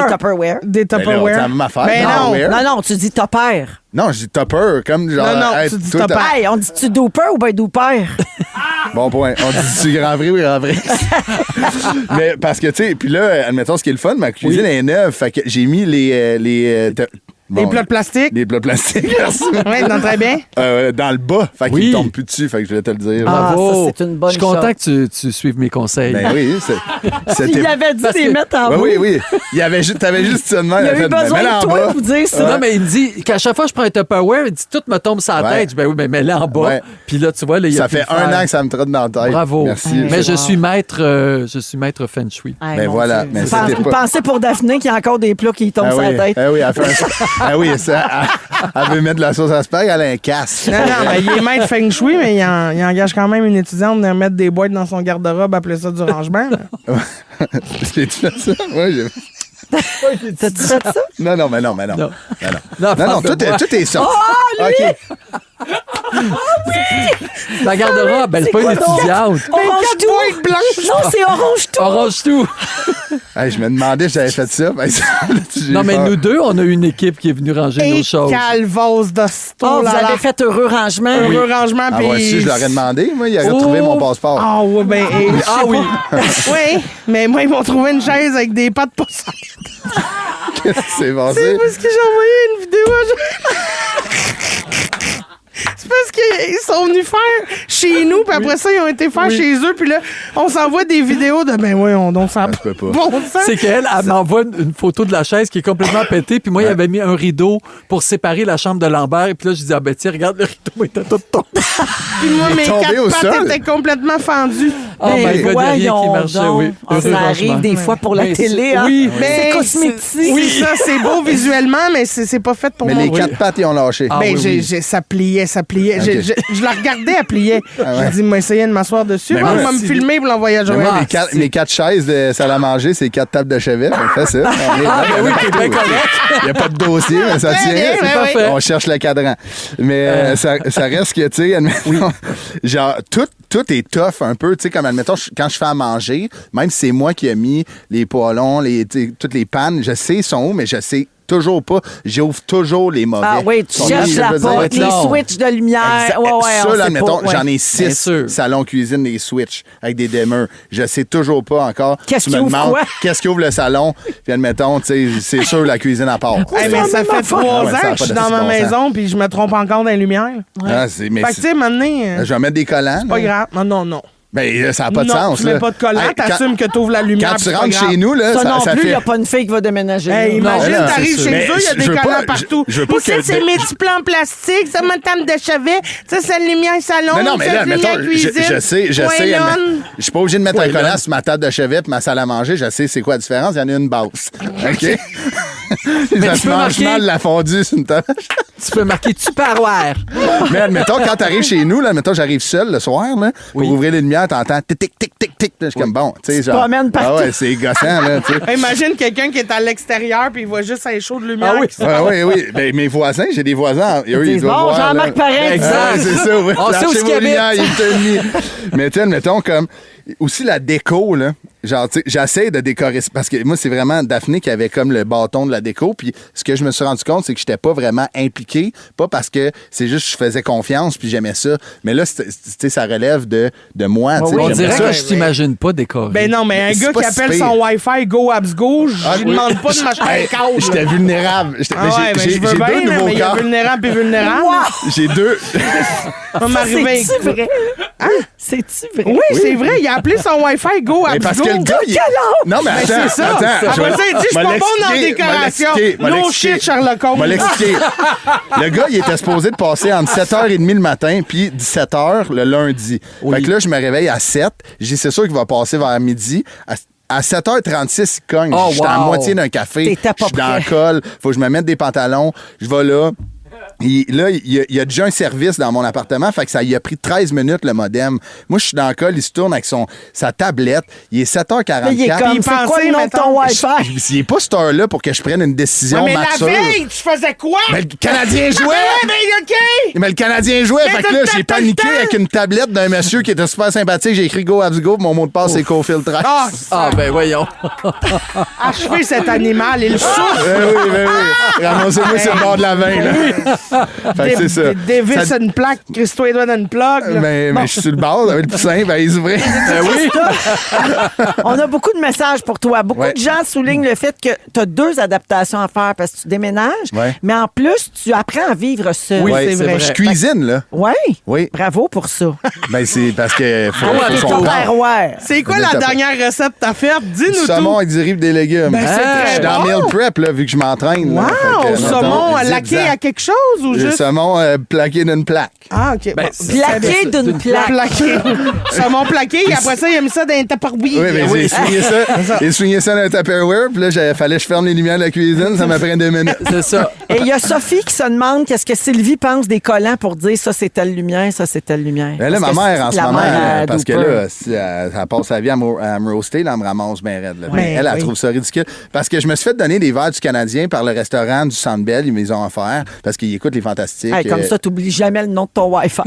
Tupperware. Des Ben là, Tupperware. c'est la même affaire. Ben non. non. Where? Non, non, tu dis Tupper. Non, je dis topper, comme genre. Non, non, hey, tu dis toi, topper. Hey, on dit-tu Dooper ou ben Dooper? Bon point. On dit-tu grand vrai ou grand vrai? Mais parce que, tu sais, puis là, admettons, ce qui est le fun, ma cuisine est neuve. Fait que j'ai mis les plats de plastique? Les plats de plastique, merci. Oui, non, très bien. Dans le bas. Fait qu'ils ne tombent plus dessus. Fait que je voulais te le dire. Bravo. Ça, c'est une bonne Je suis content que tu suives mes conseils. Ben oui. Il avait dit les mettre en bas. Oui. T'avais juste ça de même. Il a eu besoin de toi pour dire ça. Non, mais il me dit qu'à chaque fois que je prends un Tupperware, il dit tout me tombe sur la tête. Ben oui, mais mets-le en bas. Ouais. Puis là, tu vois, là, il y a ça fait un an que ça me trotte dans la tête. Bravo. Merci. Mais je suis maître Feng Shui. Ben voilà. Mais pensez pour Daphné qu'il y a encore des plats qui tombent sur la tête. Oui, elle fait un... oui, ça... Elle veut mettre de la sauce à spag, elle a un casse. Non, mais il est maître Feng Shui, mais il engage quand même une étudiante de mettre des boîtes dans son garde-robe, appeler ça du rangement. J'ai-tu fait ça? Oui, T'as-tu fait ça? Non, mais non. Non, tout est sorti. Oh, lui! OK. La garde-robe, elle n'est pas une étudiante. Orange tout! Blanche. Non, c'est orange tout! Orange tout! Hey, je me demandais si j'avais fait ça. Non, mais nous deux, on a une équipe qui est venue ranger nos choses. Calvose de vous avez fait heureux rangement. Heureux rangement. Ah, moi aussi, je l'aurais demandé. Moi, il aurait retrouvé mon passeport. Ah, oui, ben. Oui. Oui, mais moi, ils m'ont trouvé une chaise avec des pattes pour ça. Qu'est-ce que c'est passé? C'est parce que j'ai envoyé une vidéo C'est parce qu'ils sont venus faire chez nous, puis après ça, ils ont été faire chez eux, puis là, on s'envoie des vidéos de ben voyons, donc ça peut pas. Bon sang. C'est qu'elle m'envoie une photo de la chaise qui est complètement pétée, puis moi, il avait mis un rideau pour séparer la chambre de Lambert, et puis là, je dis, ah ben tiens, regarde, le rideau était tout tombé. Puis moi, mes tombé au quatre pattes sol. étaient complètement fendues. Oh my God, il y a rien qui marchait, oui. Ça arrive des fois pour la télé. Hein? Oui, c'est cosmétique. Oui, ça, c'est beau visuellement, mais c'est pas fait pour Mais moi. les quatre pattes, ils ont lâché. Ben, ça pliait. Okay. Je la regardais, elle pliait. J'ai dit, moi, essayer de m'asseoir dessus. Ben Moi, moi, on va me filmer pour l'envoyer à Joël. Mes quatre chaises de salle à manger, c'est 4 tables de chevet. On fait ça. ben oui, t'es bien correct. Il n'y a pas de dossier, mais ça tient. bien, c'est parfait. On cherche le cadran. Mais ça reste que, tu sais, admettons, genre, tout est tough un peu. Tu sais, comme, admettons, quand je fais à manger, même si c'est moi qui ai mis les poêlons, toutes les pannes, je sais ils sont où, mais je sais toujours pas. J'ouvre toujours les mauvais. Ah oui, tu cherches la porte, les switches de lumière. Ça, là, admettons, j'en ai 6 salons cuisine, des switches avec des demeures. Je sais toujours pas encore. Qu'est-ce qui ouvre quoi? Qu'est-ce qui ouvre le salon? Puis admettons, tu sais, c'est sûr la cuisine à part. Mais ça fait 3 ans que je suis dans ma maison puis je me trompe encore dans les lumières. Mais fait que, tu sais, maintenant... je vais mettre des collants. Pas grave. Non. Ben, ça n'a pas de non, sens. Tu mets pas de collant, t'assumes que tu ouvres la lumière. Quand tu rentres chez nous, là, ça non ça plus, il fait... n'y a pas une fille qui va déménager. Hey, imagine, t'arrives chez eux, il y a des collants partout. Je veux pas que c'est mes petits plans plastiques, ça ma table de chevet, ça c'est la lumière salon, non, mais ça là, c'est la mettons, cuisine. je sais. Je suis pas obligé de mettre un collant sur ma table de chevet et ma salle à manger. Je sais c'est quoi la différence. Il y en a une basse. OK? Ça se mange mal la fondue sur une table. Tu peux marquer Tupperware. Mais admettons, quand t'arrives chez nous, là, admettons, j'arrive seul le soir, là, pour ouvrir les lumières, t'entends tic, tic, tic, tic, tic. Je suis comme bon, tu sais, genre. promènes partout. Ah ouais, c'est gossant, là, tu sais. Imagine quelqu'un qui est à l'extérieur puis il voit juste un show de lumière. Oui. Ben, mes voisins, j'ai des voisins. Eux, ils doivent voir. Jean-Marc Parent. Exact. C'est ça, oui. On sait où ce qu'il habite. Mais tu sais, admettons, comme aussi la déco, là. Genre, tu sais, j'essaie de décorer. Parce que moi, c'est vraiment Daphné qui avait comme le bâton de la déco. Puis ce que je me suis rendu compte, c'est que j'étais pas vraiment impliqué. Pas parce que c'est juste que je faisais confiance puis j'aimais ça. Mais là, tu sais, ça relève de moi. On dirait que je t'imagine pas décorer. Ben non, mais un gars qui appelle son Wi-Fi Go Abs Go, je lui demande pas de m'acheter un câble. J'étais vulnérable. J'ai deux nouveaux mais il y a vulnérable et vulnérable. J'ai deux. On m'arriver. C'est-tu vrai? Hein? C'est-tu vrai? Oui, c'est vrai. Il a appelé son Wi-Fi Go Abs Go. Parce que le gars, non, mais attends, c'est ça. Après ça, il dit, je suis pas bon dans la décoration. No shit, Sherlock Holmes. Je vais l'expliquer. Le gars, il était supposé de passer entre 7h30 le matin puis 17h le lundi. Fait que là, je me réveille à 7. J'ai dit, c'est sûr qu'il va passer vers midi. À 7h36, il cogne. Je suis à moitié d'un café. Je suis dans le col. Faut que je me mette des pantalons. Je vais là. Il y a déjà un service dans mon appartement, fait que ça y a pris 13 minutes le modem. Moi, je suis dans le col, il se tourne avec sa tablette. Il est 7h44. Il est comme, c'est quoi le nom de ton Wi-Fi? Il n'est pas cette heure-là pour que je prenne une décision mature. Mais la veille, tu faisais quoi? Mais le Canadien jouait! Mais le Canadien jouait, fait que là, j'ai paniqué avec une tablette d'un monsieur qui était super sympathique. J'ai écrit Go Abs Go, mon mot de passe, c'est Cofield 13. Ah, ben voyons. Achevez cet animal, il souffre! Oui. Ramassez-moi sur le bord de la veine, là. Fait que c'est ça. Davis Ça- a une plaque, Christo et une plug. là. Mais je suis sur le bord, le poussin, ben il s'ouvrait. oui. On a beaucoup de messages pour toi. Beaucoup Ouais. de gens soulignent le fait que tu as 2 adaptations à faire parce que tu déménages, Ouais. mais en plus, tu apprends à vivre seul. Oui, Ouais, c'est vrai. Je cuisine, là. Ouais. Oui. Bravo pour ça. Ben c'est parce que faut Avec son ton temps. terroir. C'est quoi Vous la êtes dernière recette que t'as faite? Dis-nous Saumon tout. avec du riz et des légumes. Ben, c'est Je suis très dans bon. meal prep, là, vu que je m'entraîne. là. Wow! Fait que, Saumon mettons, laqué zigzag. à quelque chose ou Le juste... saumon plaqué d'une plaque. Ah, OK. Ben, Bon, c'est- Plaqué d'une plaque. plaqué. Saumon plaqué, et après ça, il a mis ça dans un tupperware. Oui, mais j'ai soigné ça. J'ai soigné ça dans un Tupperware, puis là, fallait que je ferme les lumières de la cuisine, ça m'a pris 2 minutes. C'est ça. Et il y a Sophie qui se demande qu'est-ce que Sylvie pense des collants pour dire ça c'est telle lumière, ça c'est telle lumière. Ben là, Parce ma que mère, en ce la moment, mère, parce que Dooper. là, si elle passe sa vie à me roaster, là, elle me ramasse bien raide. Là. Ouais, Elle oui. trouve ça ridicule. Parce que je me suis fait donner des verres du Canadien par le restaurant du Centre Bell. Ils me les ont offerts parce qu'ils écoutent les Fantastiques. Hey, comme ça, t'oublies jamais le nom de ton Wi-Fi.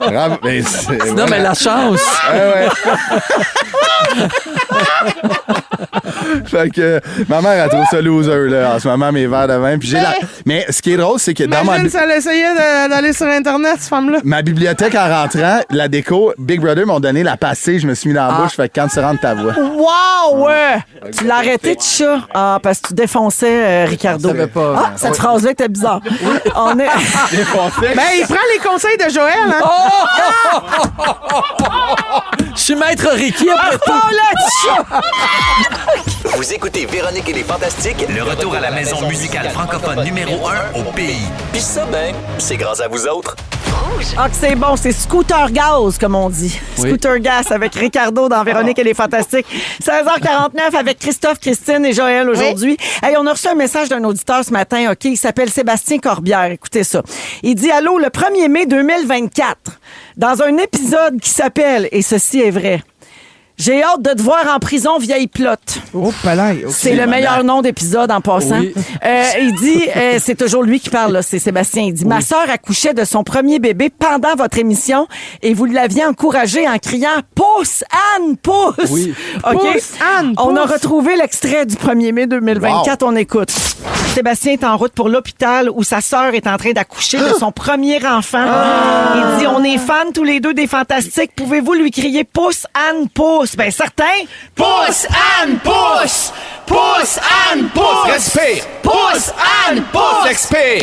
Bravo. Ben, c'est- Non, mais la chance. Ouais. Fait que ma mère, elle trouve ça loser, là, en ce moment, mes verres de vin. Puis j'ai la... Mais ce qui est drôle, c'est que dans Imagine si elle essayait d'aller sur Internet, cette femme-là. ma bibliothèque, en rentrant, la déco, Big Brother m'ont donné la passée, je me suis mis dans la bouche, fait que quand tu rentres ta voix. Wow, ouais! Tu l'as arrêté de chat. Ah, parce que tu défonçais Ricardo. Je savais pas. Ah, cette phrase-là était bizarre. On est... Ben, il prend les conseils de Joël, hein? Je suis maître Ricky après tout. Vous écoutez Véronique et les Fantastiques, Le retour à la maison musicale francophone numéro 1 au pays. Puis ça, ben, c'est grâce à vous autres. Ah, que c'est bon, c'est Scooter Gaz, comme on dit. Oui. Scooter Gas avec Ricardo dans Véronique et les Fantastiques. 16h49 avec Christophe, Christine et Joël aujourd'hui. Hey, on a reçu un message d'un auditeur ce matin, OK? Il s'appelle Sébastien Corbière. Écoutez ça. Il dit, allô, le 1er mai 2024, dans un épisode qui s'appelle, et ceci est vrai, j'ai hâte de te voir en prison, vieille plotte. Oh, palais. OK. C'est le meilleur nom d'épisode en passant. Oui. Il dit, c'est toujours lui qui parle, là, c'est Sébastien. Il dit, ma sœur accouchait de son premier bébé pendant votre émission et vous l'aviez encouragée en criant « Pousse, Anne, pousse! Oui. OK? Pousse, Anne, On a pousse. retrouvé l'extrait du 1er mai 2024. On écoute. Sébastien est en route pour l'hôpital où sa sœur est en train d'accoucher de son premier enfant. Il dit, on est fans tous les deux des Fantastiques. Pouvez-vous lui crier « Pousse, Anne, pousse! » Ben, certain. Pousse, Anne, pousse! Pousse, Anne, pousse! Respire! Pousse, Anne, pousse! Expire!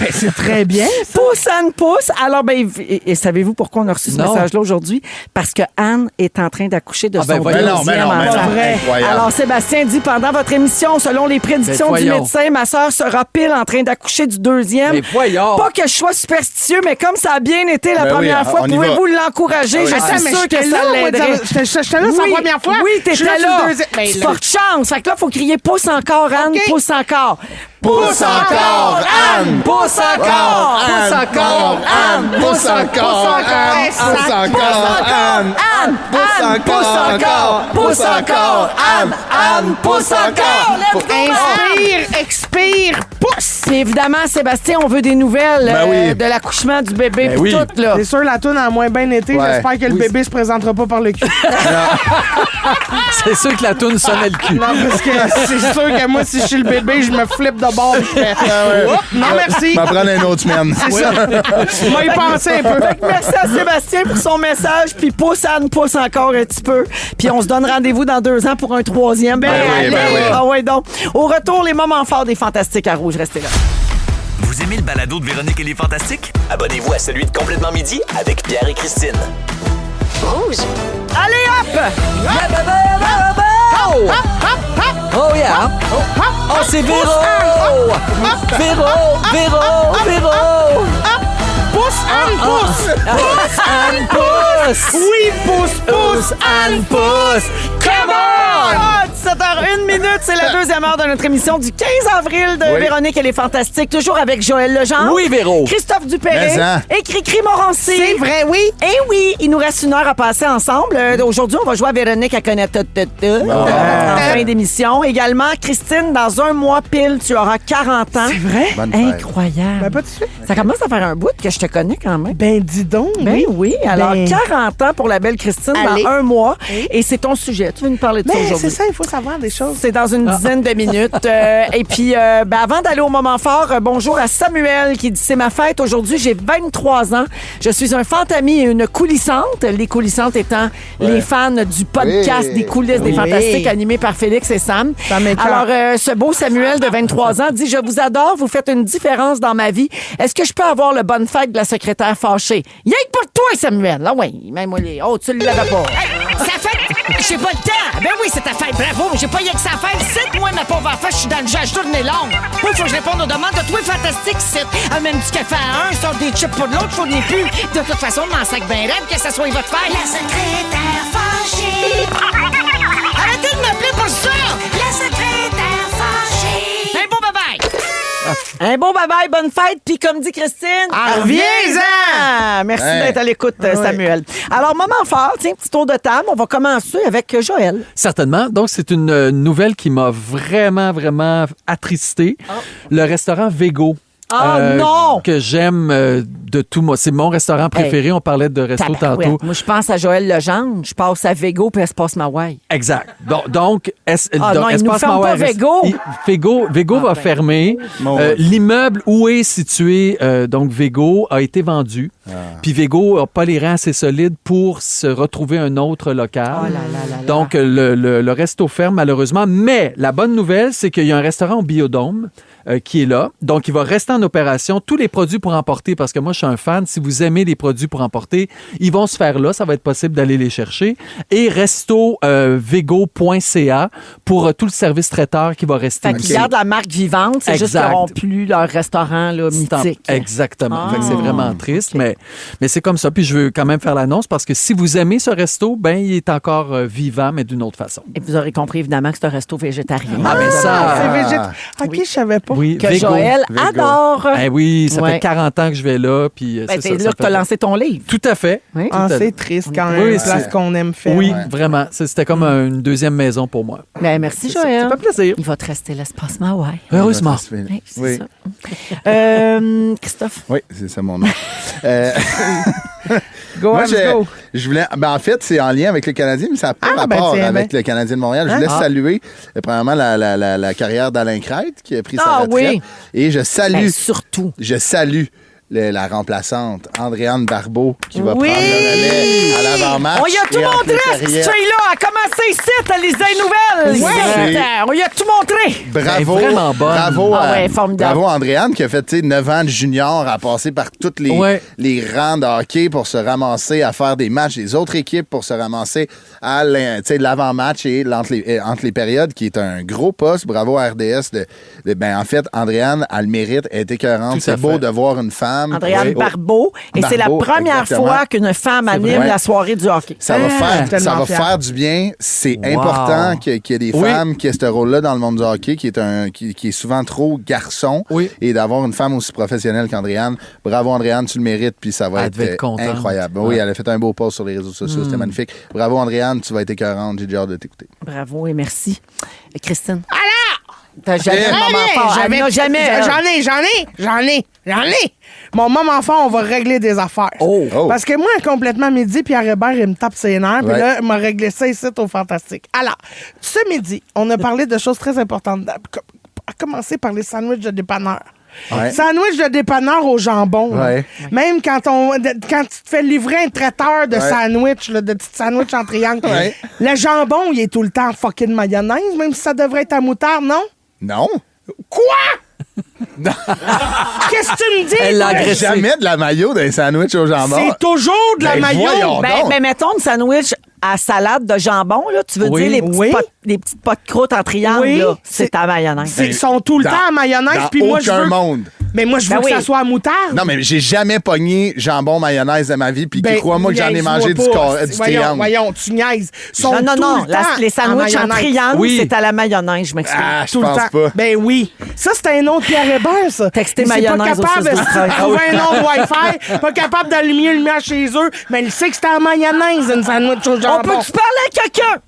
Ben, c'est très bien. Pousse, Anne, pousse. Alors, ben, et savez-vous pourquoi on a reçu ce Non. message-là aujourd'hui? Parce que Anne est en train d'accoucher de Ah, ben son voyons. deuxième Ben non, enfant. vrai. Incroyable. Alors, Sébastien dit, pendant votre émission, selon les prédictions Ben du voyons. médecin, ma sœur sera pile en train d'accoucher du deuxième. Mais voyons. Pas que je sois superstitieux, mais comme ça a bien été la Ben oui, première fois, on y pouvez-vous va. l'encourager? Ah oui. Je Attends, suis mais sûre j'étais que là, ça moi, l'aiderait. j'étais là sa première fois. Oui, Je suis t'étais sur là. le deuxième. Ben, Tu là. portes chance. Fait que là, il faut crier pousse encore, Anne, OK. pousse encore. Pousse encore, Anne! Pousse encore! Pousse encore! Anne! Pousse encore, Anne! Pousse encore, Anne! Anne! Pousse Anne! Pousse encore! Pousse encore! Anne! Anne! Pousse encore! Let's go! Inspire, expire, pousse! Puis évidemment, Sébastien, on veut des nouvelles Ben oui. de l'accouchement du bébé Ben pour oui. tout, là. C'est sûr, la toune a moins bien été. Ouais. J'espère que le bébé se présentera pas par le cul. C'est sûr que la toune sonnait le cul. Non, parce que c'est sûr que moi, si je suis le bébé, je me flippe de bord. Je fais, Oups, non, merci. Va prendre une autre semaine. C'est ça. Moi, y penser un peu. Merci à Sébastien pour son message. Puis pousse, Anne, pousse encore un petit peu. Puis on se donne rendez-vous dans 2 ans pour un 3e. Ben oui, ben oui. Ah ouais, donc. Au retour, les moments forts des Fantastiques à Rouge. Restez là. Vous aimez le balado de Véronique et les Fantastiques? Abonnez-vous à celui de Complètement Midi avec Pierre et Christine. Allez, hop! Oh yeah! Oh, c'est Véro! Véro! Pousse, Anne, pousse! Anne pousse! Oui, pousse, pousse! Anne pousse! Come on! Ah, 17h01, c'est la 2e heure de notre émission du 15 avril de Oui. Véronique et les Fantastiques. Toujours avec Joël Legendre. Oui, Véro. Christophe Dupéret Mais, hein. et Cricri Morancy. C'est vrai, oui! Eh oui, il nous reste 1 heure à passer ensemble. Aujourd'hui, on va jouer à Véronique à connaître en fin d'émission. Également, Christine, dans 1 mois pile, tu auras 40 ans. C'est vrai? Bonne fête. Incroyable. Ben, pas de suite. Ça commence à faire un bout que je te connais quand même. Ben, dis donc. Ben oui. Alors, Ben, 40 ans pour la belle Christine Allez. dans 1 mois. Et c'est ton sujet. Tu veux nous parler de ça Ben, aujourd'hui? c'est ça, il faut savoir des choses. C'est dans une dizaine de minutes. Et puis, avant d'aller au moment fort, bonjour à Samuel qui dit « C'est ma fête aujourd'hui, j'ai 23 ans. Je suis un fantami et une coulissante. » Les coulissantes étant les fans du podcast Oui. des coulisses des Oui. Fantastiques animé par Félix et Sam. Ça m'écoeure. Alors, ce beau Samuel de 23 ans dit « Je vous adore, vous faites une différence dans ma vie. Est-ce que je peux avoir le bonne fête de la secrétaire fâchée? » Rien que pour toi, Samuel. Ah oui, même moi les... Oh, tu ne l'avais pas. Sa fête, j'ai pas le temps. Ben oui, c'est ta fête, bravo. J'ai pas rien que sa fête. C'est moi, ma pauvre enfant, je suis dans le jeu, je tourne longue. Moi, il faut que je réponde aux demandes de toi, fantastique, c'est. Amène du café à un, sort des chips pour l'autre, faut des plus. De toute façon, m'en sac ben raide, que ça soit votre fête. La secrétaire fâchée. Arrêtez de m'appeler pour ça. La secrétaire fâchée. Un bon bye-bye. Un bon bye-bye, bonne fête. Puis comme dit Christine, reviens-en! Merci Ouais. d'être à l'écoute, Samuel. Alors, moment fort, tiens, petit tour de table. On va commencer avec Joël. Certainement. Donc, c'est une nouvelle qui m'a vraiment, vraiment attristé. Le restaurant Vego. Non! Que j'aime de tout. Moi, c'est mon restaurant préféré. On parlait de resto Tabarouette. tantôt. Moi, je pense à Joël Legendre. Je passe à Vego puis Espace Mawaï. Exact. Donc, non, il nous Espace ferme pas Mawaï Vego. Vego va fermer. L'immeuble où est situé donc Vego a été vendu. Puis Vego n'a pas les reins assez solides pour se retrouver un autre local. Oh là là là là. Donc, le resto ferme malheureusement. Mais la bonne nouvelle, c'est qu'il y a un restaurant au Biodôme qui est là. Donc, il va rester en opération. Tous les produits pour emporter, parce que moi, je suis un fan. Si vous aimez les produits pour emporter, ils vont se faire là. Ça va être possible d'aller les chercher. Et restovego.ca pour tout le service traiteur qui va rester. Fait qu'ils gardent la marque vivante. C'est juste qu'ils Exact. n'auront plus leur restaurant là, mythique. Exactement. Fait que c'est vraiment triste, mais c'est comme ça. Puis je veux quand même faire l'annonce parce que si vous aimez ce resto, ben il est encore vivant, mais d'une autre façon. Et vous aurez compris, évidemment, que c'est un resto végétarien. Ah, mais ça... C'est végétal. OK, je savais pas. Oui, Que Vego. Joël adore. Eh oui, ça Ouais. fait 40 ans que je vais là. Puis Ben, c'est c'est là que tu as lancé ton livre. Tout à fait. Oui. Ah, Tout à- c'est triste quand même. Oui, Une place c'est- qu'on aime faire. Oui, vraiment. C'était comme une deuxième maison pour moi. Ben, merci, Ça Joël. fait plaisir. Il va te rester l'espace Mawaï. Heureusement. Oui, c'est Oui. ça. Christophe. Oui, c'est ça mon nom. Go, Moi, let's go. je voulais. Ben, en fait, c'est en lien avec le Canadien, mais ça n'a pas Ah, ben, rapport tiens, avec ben. le Canadien de Montréal. Je voulais saluer, premièrement, la carrière d'Alain Crête, qui a pris sa Ah, retraite. oui. Et je salue, Ben, surtout. la remplaçante, Andréane Barbeau, qui va Oui. prendre le relais à l'avant-match. On y a tout et en montré à cette carrière. fille-là. Elle a commencé ici, à les nouvelles. Oui. On y a tout montré. Bravo, Elle est vraiment bonne. bravo, Ah ouais, formidable. bravo Andréane qui a fait 9 ans de junior à passer par tous les rangs de hockey pour se ramasser à faire des matchs des autres équipes pour se ramasser à l'avant-match et entre les périodes qui est un gros poste. Bravo à RDS. En fait, Andréane, elle le mérite, elle est écœurante. Tout C'est à beau fait. de voir une femme. Andréane Oui. Barbeau. Et c'est la Barbeau, première exactement. fois qu'une femme anime vrai. la soirée du hockey. Ça va tellement fière. faire du bien. C'est Wow. important qu'il y ait des Oui. femmes qui aient ce rôle-là dans le monde du hockey, qui est souvent trop garçon. Oui. Et d'avoir une femme aussi professionnelle qu'Andréane. Bravo, Andréane, tu le mérites, puis ça va Elle être, devait être contente. incroyable. Oui, elle a fait un beau post sur les réseaux sociaux, c'était magnifique. Bravo, Andréane, tu vas être écœurante. J'ai déjà hâte de t'écouter. Bravo et merci. Christine. T'as jamais un moment Rien, fort. Elle n'a jamais. J'en ai. Mon moment fort, on va régler des affaires. Oh. Oh. Parce que moi, complètement midi, Pierre Hébert, il me tape ses nerfs. Puis Ouais. là, il m'a réglé ça ici au Fantastique. Alors, ce midi, on a parlé de choses très importantes. À commencer par les sandwichs de dépanneur. Ouais. Sandwich de dépanneur au jambon. là. Ouais. Même quand tu te fais livrer un traiteur de Ouais. sandwich, là, de petites sandwichs en triangle, Ouais. le jambon, il est tout le temps fucking mayonnaise, même si ça devrait être à moutarde, non? Non? Quoi? Qu'est-ce que tu me dis? Elle l'a toi? agressé. Jamais de la mayo d'un sandwich au jambon. C'est toujours de la Ben, mayo. voyons. donc. Ben, mettons une sandwich à salade de jambon, là. Tu veux Oui. dire les petits Oui. les petites pots de croûte en triangle, Oui. là. C'est ta mayonnaise. Ils sont tout le Dans- temps en mayonnaise, dans puis moi, je aucun veux... monde. Mais moi, je veux que ça soit à moutarde. Non, mais j'ai jamais pogné jambon mayonnaise de ma vie, puis crois-moi que j'en ai mangé du triangle. Voyons, tu niaises. Non. Les sandwichs en triangle, c'est à la mayonnaise, je m'excuse. Ah, je pense pas. Ben oui. Ça, c'est un autre Pierre Hébert, ça. Texter mayonnaise pas capable de trouver un nom Wi-Fi, pas capable d'allumer le lumière chez eux, mais il sait que c'était en mayonnaise, une sandwich au jambon. On peut-tu parler à quelqu'un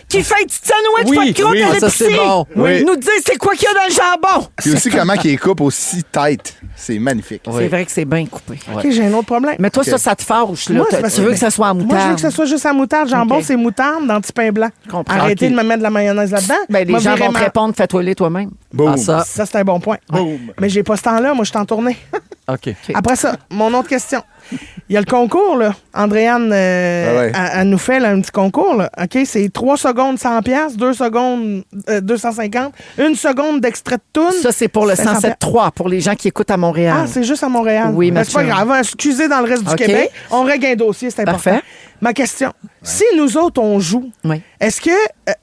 qui fait une petite sandwich pas de croûte à l'épicerie? Bon. Nous dire c'est quoi qu'il y a dans le jambon. Puis aussi comment qu'il les coupe aussi tight. C'est magnifique. C'est vrai que c'est bien coupé. OK, j'ai un autre problème. Mais toi, ça te fâche, là. Moi, Tu veux que ça soit en moutarde? Moi, je veux que ça soit juste en moutarde. Jambon, c'est moutarde dans petit pain blanc. Arrêtez de me mettre de la mayonnaise là-dedans. Ben, les gens vont te répondre, fais-toi-les toi-même. Boom. Ça, c'est un bon point. Mais j'ai pas ce temps-là. Moi, je suis en tournée. OK. Après ça, mon autre question. Il y a le concours, là. Andréane, elle nous fait là, un petit concours, là. OK, c'est 3 secondes 100$, 2 secondes 250, 1 seconde d'extrait de toune. Ça, c'est pour le 107.3, pour les gens qui écoutent à Montréal. Ah, c'est juste à Montréal. Oui, mais c'est pas grave. Excusez dans le reste du Québec. On règle un dossier, c'est important. Parfait. Ma question, si nous autres, on joue, est-ce que...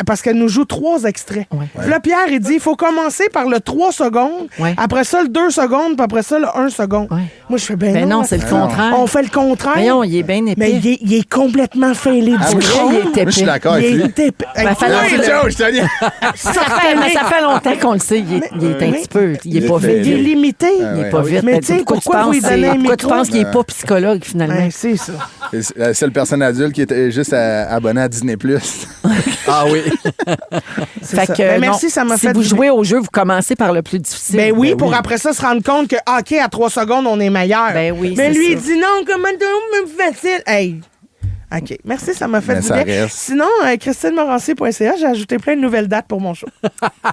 parce qu'elle nous joue 3 extraits. Puis là, Pierre, il dit, il faut commencer par le 3 secondes, après ça, le 2 secondes, puis après ça, le 1 seconde. Moi, je fais bien non, c'est le contraire. On fait le contraire. Mais non, il est bien épais. Mais il est complètement fêlé du il est épais. Je suis d'accord avec lui. Il est épais. Ça fait longtemps qu'on le sait. Il est un petit peu... Il est pas vite. Il est limité. Il est pas vite. Mais tu sais, pourquoi vous lui donnez un micro? Pourquoi tu penses qu'il est pas psychologue, finalement? C'est ça. La seule personne adulte qui était juste abonnée à Disney+. Ah oui. Fait que, merci, ça m'a fait... Si vous jouez au jeu, vous commencez par le plus difficile. Ben oui, pour après ça se rendre compte que, OK, à 3 secondes, on est meilleur. Ben oui, mais lui, ça. il dit non, comment tu me facile? Hey! OK. Merci, ça m'a fait du bien. Reste. Sinon, ChristineMorancy.ca, j'ai ajouté plein de nouvelles dates pour mon show.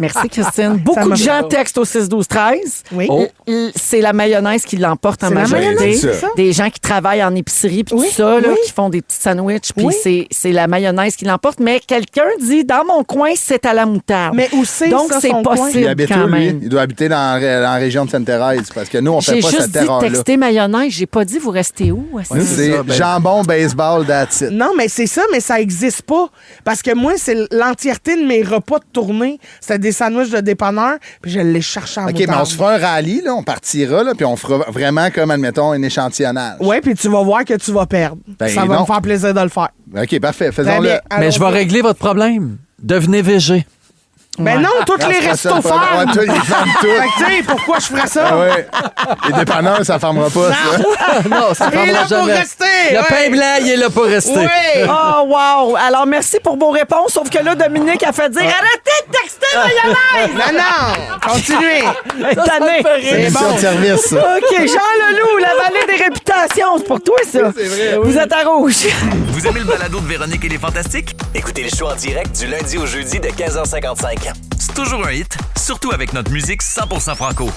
Merci, Christine. Beaucoup de gens textent au 6-12-13. Oui. C'est la mayonnaise qui l'emporte en C'est la majorité. mayonnaise, c'est ça? Des gens qui travaillent en épicerie puis tout ça, là, qui font des petits sandwichs, puis c'est la mayonnaise qui l'emporte. Mais quelqu'un dit, dans mon coin, c'est à la moutarde. Mais où c'est donc, ça, c'est son possible Il habite quand où, lui? même. Il doit habiter dans la région de Sainte-Thérèse, parce que nous, on fait pas cette terreur-là. J'ai juste dit texter mayonnaise. J'ai pas dit vous restez où. Nous, c'est jambon, baseball, that's it. Non, mais c'est ça, mais ça existe pas. Parce que moi, c'est l'entièreté de mes repas de tournée. C'était des sandwichs de dépanneur, puis je les cherchais en OK, moutarde. mais on se fera un rallye, là, on partira, là, puis on fera vraiment comme, admettons, un échantillonnage. Oui, puis tu vas voir que tu vas perdre. Ben ça va non. me faire plaisir de le faire. OK, parfait, Très faisons-le. bien. Mais je vais régler votre problème. Devenez végé. Ben non, toutes les restos ferment. Toi, ils ferment tout. Fait que, tu sais, pourquoi je ferais ça? Ah ouais. Les dépanneurs, ça fermera pas, ça. Non, ça Il est là fermera pour jamais. rester. Le ouais. pain blanc, il est là pour rester. Oui. Oh, wow! Alors, merci pour vos réponses, sauf que là, Dominique a fait dire arrêtez de texter mayonnaise! Non, continuez. Tanné. C'est Mission bon. de service, ça. OK, Jean Leloup, la vallée des réputations, c'est pour toi, ça. C'est vrai, Vous êtes à rouge. Vous aimez le balado de Véronique et les Fantastiques? Écoutez le show en direct du lundi au jeudi de 15h55. C'est toujours un hit, surtout avec notre musique 100% franco.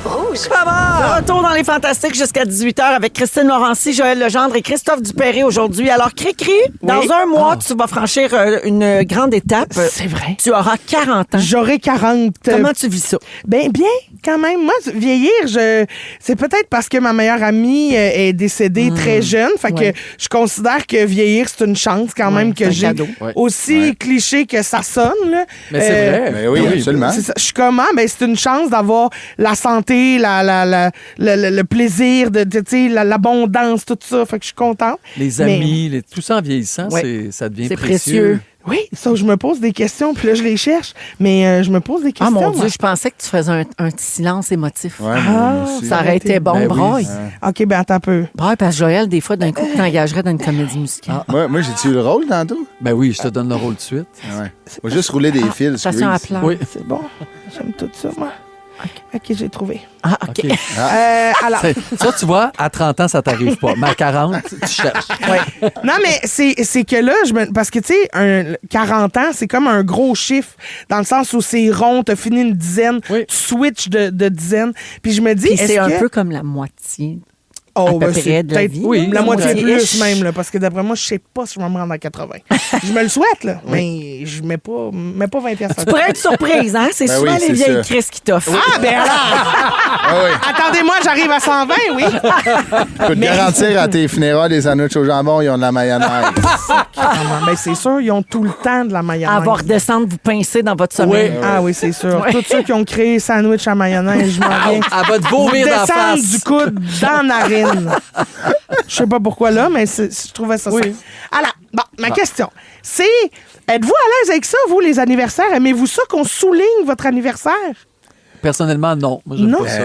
Rouge. De retour dans les Fantastiques jusqu'à 18h avec Christine Morancy, Joël Legendre et Christophe Dupéré aujourd'hui. Alors, Cricri, dans un mois, tu vas franchir une grande étape. C'est vrai. Tu auras 40 ans. J'aurai 40. Comment tu vis ça? Ben bien, quand même. Moi, vieillir, c'est peut-être parce que ma meilleure amie est décédée très jeune. Fait que je considère que vieillir, c'est une chance quand même que c'est un j'ai. cadeau. Aussi cliché que ça sonne. Là. Mais c'est vrai. Ben oui, absolument. C'est ça. Je suis comment? Ben, c'est une chance d'avoir la santé, le plaisir, tu sais, l'abondance, tout ça. Fait que je suis contente. Les amis, tout ça en vieillissant, Ouais. ça devient C'est précieux. Oui, ça, je me pose des questions, puis là, je les cherche. Mais je me pose des questions. Ah, mon Dieu, moi. je pensais que tu faisais un petit silence émotif. Ouais, Ah, moi aussi. Ça aurait été bon, Ben oui. braille. OK, ben attends un peu. Braille, parce que Joël, des fois, d'un coup, t'engagerais dans une comédie musicale. Moi, j'ai-tu eu le rôle tantôt? Ben oui, je te donne le rôle de suite. Ouais. Faut juste rouler des fils. Station à Grease. plat. Oui. C'est bon. J'aime tout ça, moi. OK, j'ai trouvé. Ah, OK. OK. Alors, Ça, tu vois, à 30 ans, ça t'arrive pas. Mais à 40, tu cherches. non, mais c'est que là, parce que, tu sais, 40 ans, c'est comme un gros chiffre, dans le sens où c'est rond, t'as fini une dizaine, Oui. tu switches de dizaine. Puis je me dis, Puis est-ce c'est un que... peu comme la moitié. à peu près de la peut-être vie. Oui, la moitié moitié plus ish. même, là, parce que d'après moi, je sais pas si je vais me rendre à 80. Je me le souhaite, là, mais je mets pas 20 piastres. Tu pourrais être surprise, hein? C'est Ben souvent oui, les c'est vieilles ça. crises qui t'offrent. Ah, ben alors! Ah oui. Attendez-moi, j'arrive à 120, oui. Je peux te garantir à tes funérailles, les sandwichs au jambon, ils ont de la mayonnaise. Ben, c'est sûr, ils ont tout le temps de la mayonnaise. À voir redescendre, vous pincer dans votre sommeil. Ah oui, c'est sûr. Tous ceux qui ont créé sandwich à mayonnaise, je m'en viens. Elle va te vomir dans la Descendre face. du coude dans la narine. Je sais pas pourquoi là, mais je trouvais ça. Oui. Alors, bon, ma question, c'est êtes-vous à l'aise avec ça, vous, les anniversaires? Aimez-vous ça qu'on souligne votre anniversaire? Personnellement, non. Moi, j'aime Non. pas ça.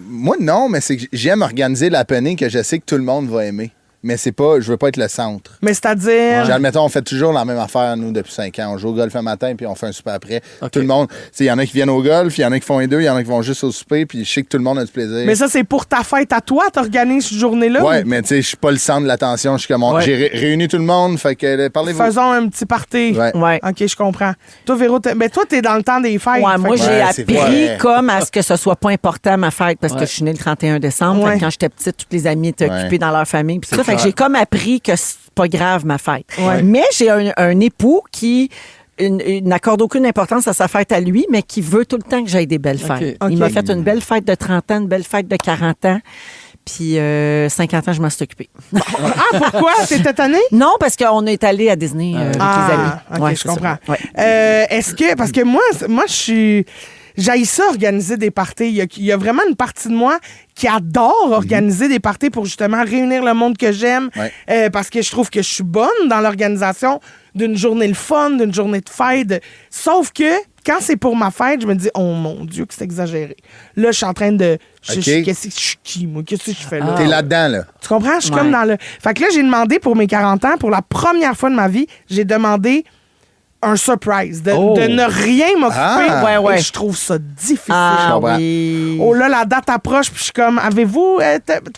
Moi, non, mais c'est que j'aime organiser l'happening que je sais que tout le monde va aimer. Mais c'est pas, je veux pas être le centre. Mais c'est-à-dire. Admettons, on fait toujours la même affaire, nous, depuis 5 ans. On joue au golf un matin, puis on fait un souper après. OK. Tout le monde, il y en a qui viennent au golf, il y en a qui font les deux, il y en a qui vont juste au souper, puis je sais que tout le monde a du plaisir. Mais ça, c'est pour ta fête à toi, t'organises cette journée-là? Ouais, ou- mais tu sais, je suis pas le centre de l'attention. Je suis comme, Ouais. j'ai réuni tout le monde, fait que parlez-vous. Faisons un petit party. Ouais. Ouais. OK, je comprends. Toi, Véro, mais toi, t'es dans le temps des fêtes. Ouais, Fait moi, que- j'ai Ouais, c'est appris vrai. comme à ce que ce soit pas important ma fête parce que Ouais. je suis née le 31 décembre. Ouais. Fait que quand j'étais petite, toutes les amies étaient Ouais. occupées dans leur famille. Puis ça, fait que clair. j'ai comme appris que c'est pas grave ma fête. Ouais. Mais j'ai un époux qui n'accorde aucune importance à sa fête à lui, mais qui veut tout le temps que j'aille des belles fêtes. OK. Il m'a fait une belle fête de 30 ans, une belle fête de 40 ans. Puis 50 ans, je m'en suis occupée. Ah, pourquoi? T'es étonnée? Non, parce qu'on est allé à Disney avec les amis. OK, Ouais, je c'est ça. comprends. Ouais. Est-ce que... Parce que moi je suis... J'haïs ça, organiser des parties. Il y a vraiment une partie de moi qui adore organiser des parties pour justement réunir le monde que j'aime. Ouais. Parce que je trouve que je suis bonne dans l'organisation d'une journée le fun, d'une journée de fête. Sauf que quand c'est pour ma fête, je me dis, oh mon Dieu, que c'est exagéré. Là, je suis en train de... OK. Qu'est-ce que je suis qui, moi? Qu'est-ce que je fais là? T'es là-dedans, là. Tu comprends? Je suis Ouais. comme dans le... Fait que là, j'ai demandé pour mes 40 ans, pour la première fois de ma vie, j'ai demandé un surprise, de ne rien m'occuper. Ah. Ouais, ouais. Et je trouve ça difficile. Ah comprends. oui. Oh là, la date approche, puis je suis comme, avez-vous...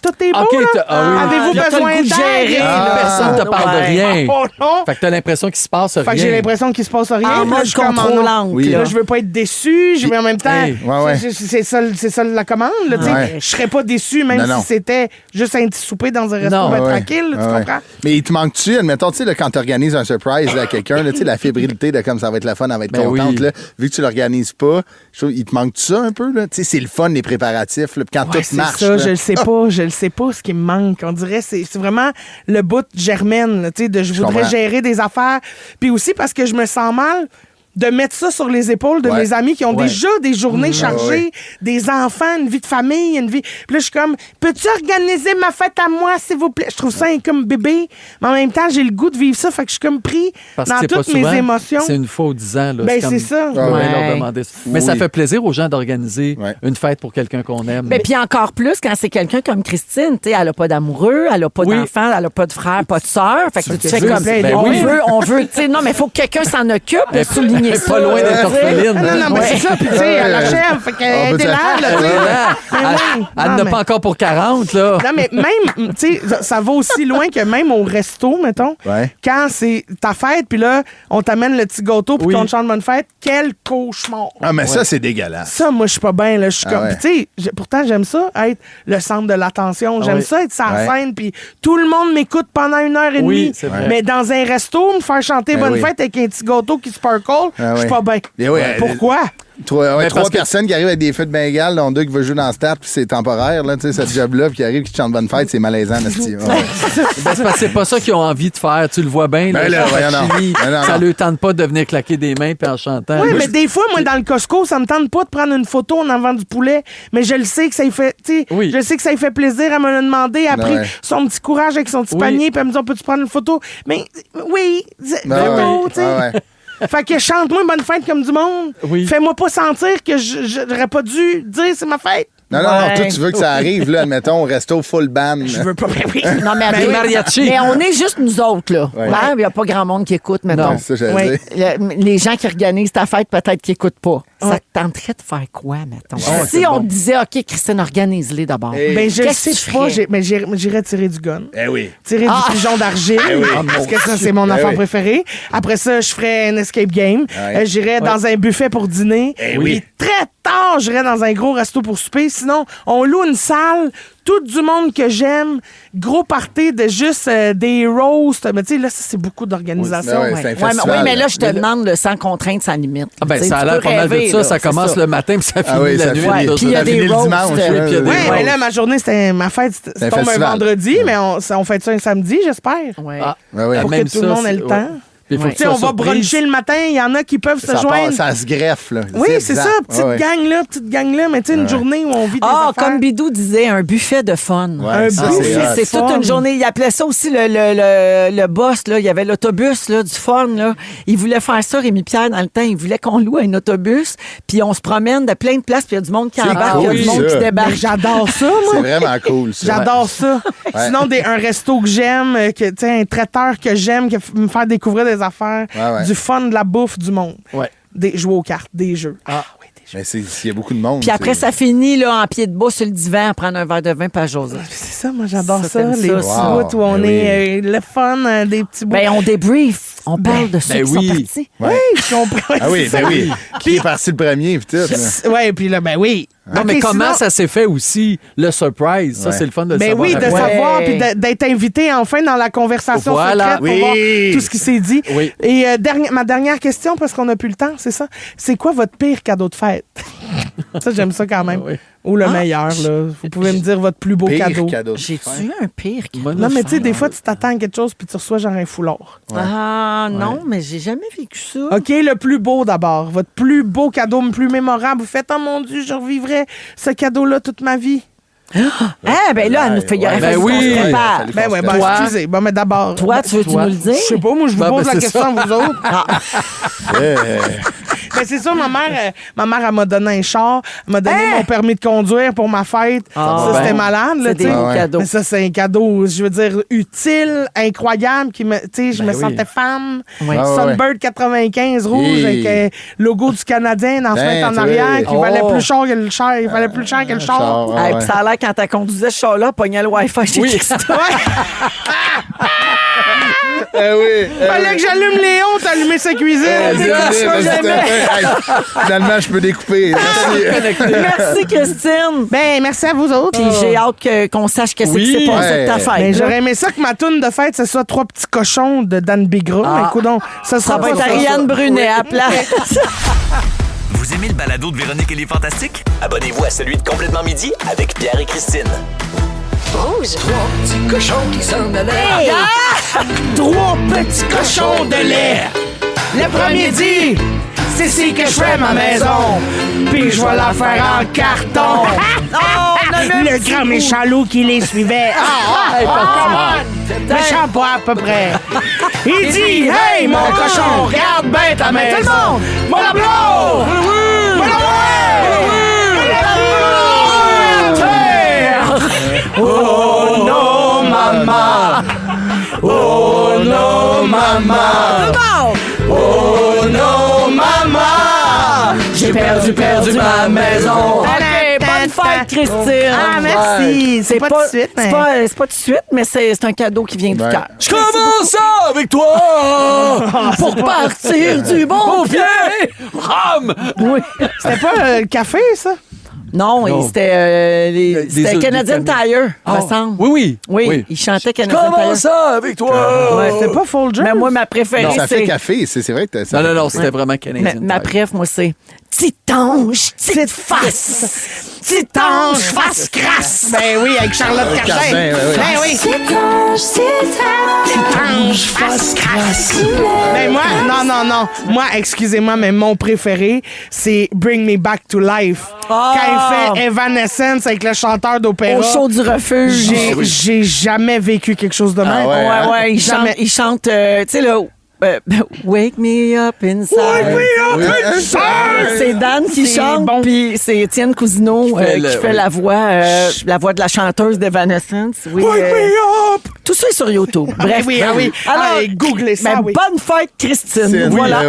tout est beau, OK, là? oui. Avez-vous Là, t'as le besoin goût de gérer. d'aide? Personne te parle de Ouais. rien. Oh non! Fait que t'as l'impression qu'il se passe Fait que rien. j'ai l'impression qu'il se passe rien. En Puis là, mode je suis comme, contrôlante. Oui. Là, je veux pas être déçu, mais en même temps, Hey. Ouais, ouais. c'est ça la commande. Là, tu sais. Ouais. Je serais pas déçu, même Non, non. si c'était juste un petit souper dans un resto Non. ben, Ouais, tranquille, là, tu ouais. comprends? Mais il te manque-tu, admettons, tu sais, là, quand tu organises un surprise là, à quelqu'un, là, tu sais, la fébrilité de comme ça va être la fun, elle va être Ben contente, oui. là, vu que tu l'organises pas, je trouve, il te manque ça un peu, là? Tu sais, c'est le fun, les préparatifs, là, puis quand Ouais, tout c'est marche. ça, là. je le sais pas, je le sais pas ce qui me manque. On dirait c'est vraiment le bout germaine, là, tu sais, de je voudrais comprends. gérer des affaires, puis aussi parce que je me sens mal de mettre ça sur les épaules de Ouais. mes amis qui ont Ouais. déjà des journées chargées, ouais. des enfants, une vie de famille, une vie. Puis là, je suis comme, peux-tu organiser ma fête à moi, s'il vous plaît? Je trouve ça comme bébé, mais en même temps, j'ai le goût de vivre ça, fait que je suis comme pris Parce que dans c'est pas toutes mes souvent, émotions. C'est une fois aux 10 ans. Là. Ben, comme- c'est ça. Ouais, Ouais. leur demander ça. Mais ça Oui. fait plaisir aux gens d'organiser Ouais. une fête pour quelqu'un qu'on aime. Ben, puis encore plus quand c'est quelqu'un comme Christine, tu sais, elle a pas d'amoureux, elle a pas Oui. d'enfants, elle a pas de frère, pas de sœur. Fait que tu fais s'il vous comme, plaît, ben on oui. veut, tu sais, non, mais il faut que quelqu'un s'en occupe de souligner Elle est ça. pas loin d'être tu sais. orpheline. Non, mais Ouais. c'est ça, puis tu sais, elle achève, fait qu'elle On peut est là, dire- là, tu sais. Mais oui. Elle Non, n'a mais- pas encore pour 40, là. Non, mais même, tu sais, ça va aussi loin que même au resto, mettons, Ouais. quand c'est ta fête, puis là, on t'amène le petit gâteau, puis Oui. qu'on te chante bonne fête, quel cauchemar. Ah, mais ça, c'est dégueulasse. Ça, moi, je suis pas bien, là. Je suis Ah comme. ouais. Puis, tu sais, pourtant, j'aime ça, être le centre de l'attention. J'aime oui. ça, être sur la Ouais. scène, puis tout le monde m'écoute pendant 1h30. Oui, c'est vrai. Mais dans un resto, me faire chanter Ben bonne oui. fête avec un petit gâteau qui sparkle, je Ah suis ouais. pas bien. Ben oui, Pourquoi? Trois Mais parce que- personnes qui arrivent avec des feux de Bengale, dont deux qui veulent jouer dans le stade, puis c'est temporaire, là, tu sais, cette job-là, puis qui arrive, qui te chante bonne fête, c'est malaisant, Nasty. Ouais. Ben, c'est parce que c'est pas ça qu'ils ont envie de faire. Tu le vois bien. Ben là, Jean voyons donc. Pacini, Ben non, ça non. ne tente pas de venir claquer des mains puis en chantant. Oui, Moi, mais des fois, moi, dans le Costco, ça me tente pas de prendre une photo en avant du poulet, mais je le sais que ça lui fait, tu sais, Oui. je sais que ça lui fait plaisir à me le demander après Ouais. son petit courage avec son petit Oui. panier, puis elle me dit, peux-tu prendre une photo? Mais oui, Ben photo, ouais. tu sais. Ah ouais. Fait que chante-moi bonne fête comme du monde. Oui. Fais-moi pas sentir que j'aurais pas dû dire c'est ma fête. Non, non, Ouais. non, toi, tu veux que ça arrive, là, admettons, au resto full band. Je veux pas. Ben oui. Non, mais, Des mariachis. mais on est juste nous autres, là. Ouais. Hein? Il n'y a pas grand monde qui écoute, mettons. Non, c'est ça, j'allais Ouais. dire. Les gens qui organisent ta fête, peut-être qu'ils n'écoutent pas. Ça Ouais. te tenterait de faire quoi, mettons? Ouais, Si c'est on bon. te disait, OK, Christine, organise-les d'abord. Hey. Ben, je Qu'est-ce sais que tu pas, ferais? mais j'irais tirer du gun. Eh oui. Tirer du pigeon d'argile. oui. Parce que ça, c'est mon affaire oui. préférée. Après ça, je ferais un escape game. Ouais. J'irais dans un buffet pour dîner. Eh oui. Puis très tard, j'irais dans un gros resto pour souper. Sinon, on loue une salle. tout du monde que j'aime, gros party de juste des roasts. Mais tu sais, là, ça, c'est beaucoup d'organisation. Oui, c'est un festival. mais là, je te demande le sans contrainte, sans limite. Ah ben, ça a l'air pas mal de ça. Ça commence le matin puis ça finit la nuit. Puis il y a des roasts. Oui, mais là, ma journée, ma fête, c'est tombe un vendredi, mais on fait ça un samedi, j'espère. Ouais. Pour que tout le monde ait le temps. On va bruncher le matin, il y en a qui peuvent se joindre. Ça se greffe, là. Oui, c'est ça, petite gang-là, mais tu sais, une journée où on vit des affaires. Comme Bidou disait, un buffet de fun. Un buffet, c'est toute une journée. Il appelait ça aussi le boss, là. Il y avait l'autobus, là, du fun, là. Il voulait faire ça, Rémi Pierre, dans le temps. Il voulait qu'on loue un autobus, puis on se promène de plein de places, puis il y a du monde qui embarque, il y a du monde qui débarque. J'adore ça, moi. C'est vraiment cool, ça. J'adore ça. Sinon, un resto que j'aime, un traiteur que j'aime, qui me faire découvrir des affaires, du fun, de la bouffe, du monde. Jouer aux cartes, des jeux. Oui, des jeux. Mais il y a beaucoup de monde. Puis après, ça finit là, en pied de bas sur le divan à prendre un verre de vin par Joseph. C'est ça, moi, j'adore ça. t'aimes Les ça. petits bouts où on est le fun, des petits bouts. On débrief. On parle de ceux qui sont partis. Oui, je comprends. Ah oui, oui. Qui est parti le premier, puis tout. Oui, puis là, oui. Non, mais comment ça s'est fait aussi, le surprise? Ça, c'est le fun de savoir. Oui, de savoir, puis d'être invité enfin dans la conversation secrète pour voir tout ce qui s'est dit. Oui. Et ma dernière question, parce qu'on n'a plus le temps, c'est ça. C'est quoi votre pire cadeau de fête? Ça, j'aime ça quand même. Ou le meilleur, là. Vous pouvez me dire votre plus beau cadeau. J'ai-tu un pire cadeau? Non, mais tu sais, des fois, tu t'attends à quelque chose puis tu reçois genre un foulard. Ah, non, mais j'ai jamais vécu ça. OK, le plus beau d'abord. Votre plus beau cadeau, le plus mémorable. Vous faites, oh mon Dieu, je revivrai ce cadeau-là toute ma vie. Ben là, il aurait fallu qu'on se prépare. Excusez. Bon, mais d'abord. Toi, tu veux-tu nous le dire? Je sais pas, moi, je vous pose la question à vous autres. Ben, c'est ça, ma mère, elle m'a donné un char. Elle m'a donné mon permis de conduire pour ma fête. Ça, c'était malade, là, tu sais. Mais ça, c'est un cadeau, je veux dire, utile, incroyable, qui me, tu sais, je me sentais femme. Sunbird 95 rouge avec un logo du Canadien dans la fenêtre en arrière qui valait plus cher que le char. Il valait plus cher que le char. Puis ça a l'air, quand t'as conduisais ce char-là, pognait le Wi-Fi chez Christophe. Fallait que j'allume Léon, t'as allumé sa cuisine. Finalement, je peux découper. Merci, Christine. Ben, merci à vous autres. Puis j'ai hâte qu'on sache qu'est-ce qui s'est passé de ta fête. Ben, j'aurais aimé ça que ma toune de fête, ce soit 3 petits cochons de Dan Bigra. Mais écoute, ça va être Ariane Brunet à place. Vous aimez le balado de Véronique et les Fantastiques? Abonnez-vous à celui de Complètement Midi avec Pierre et Christine. Rouge. 3 petits cochons qui s'en allaient. Hey! 3 petits cochons de lait. Le premier dit, c'est ici que je fais ma maison. Puis je vais la faire en carton. Le grand méchant loup qui les suivait. Méchant pas à peu près. Il dit, hey mon cochon, regarde bien ta maison. Tout le monde, mon aplomb. Oh non, maman! Oh non, maman! Oh non, maman! J'ai perdu ma maison! OK, bonne fête, Christine! Ah, merci! C'est pas tout de suite, mais... C'est pas tout de suite, mais c'est un cadeau qui vient du cœur. Je commence ça avec toi pour partir du bon pied! Rame! Oui. C'était pas le café, ça? Non, c'était Canadian Tire, me semble. Oui. Il chantait Canadian Tire. Comment ça avec toi? C'était pas Folger? Mais moi, ma préférée, c'est... Ça fait café, c'est vrai que ça... Non, c'était vraiment Canadian Tire. Ma préf, moi, c'est Petit ange, petite face. Petit ange, face crasse. Ben oui, avec Charlotte Cardin. Ben oui. Petit ange, face crasse. Ben moi, non. Moi, excusez-moi, mais mon préféré, c'est Bring Me Back to Life. Quand il fait Evanescence avec le chanteur d'opéra. Au show du refuge. J'ai jamais vécu quelque chose de même. Ouais, il chante, tu sais, là... Wake me up inside. Wake me up inside. C'est Dan qui chante, puis c'est Étienne Cousineau qui fait la voix de la chanteuse d'Evanescence. Oui, Wake me up. Tout ça est sur YouTube. Bref. Oui. Alors, googlez ça. Bonne fête, Christine. Voilà.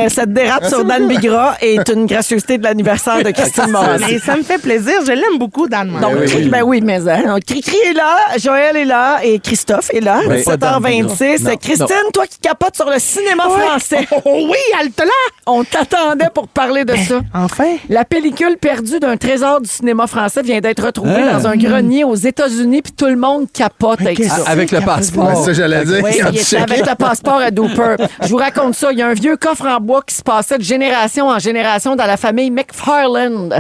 Cette dérape sur Dan Bigra est une gracieuseté de l'anniversaire de Christine Morin. Ça me fait plaisir. Je l'aime beaucoup, Dan. Donc, Cricri est là, Joël est là et Christophe est là. 7h26. Christine, toi qui capotes capote sur le cinéma français. Oh oui, halte-là! On t'attendait pour parler de ça. Enfin. La pellicule perdue d'un trésor du cinéma français vient d'être retrouvée dans un grenier aux États-Unis, puis tout le monde capote avec ça. Avec le passeport. Ouais, ça, j'allais dire. Oui, il était avec le passeport à Dooper. Je vous raconte ça. Il y a un vieux coffre en bois qui se passait de génération en génération dans la famille McFarland,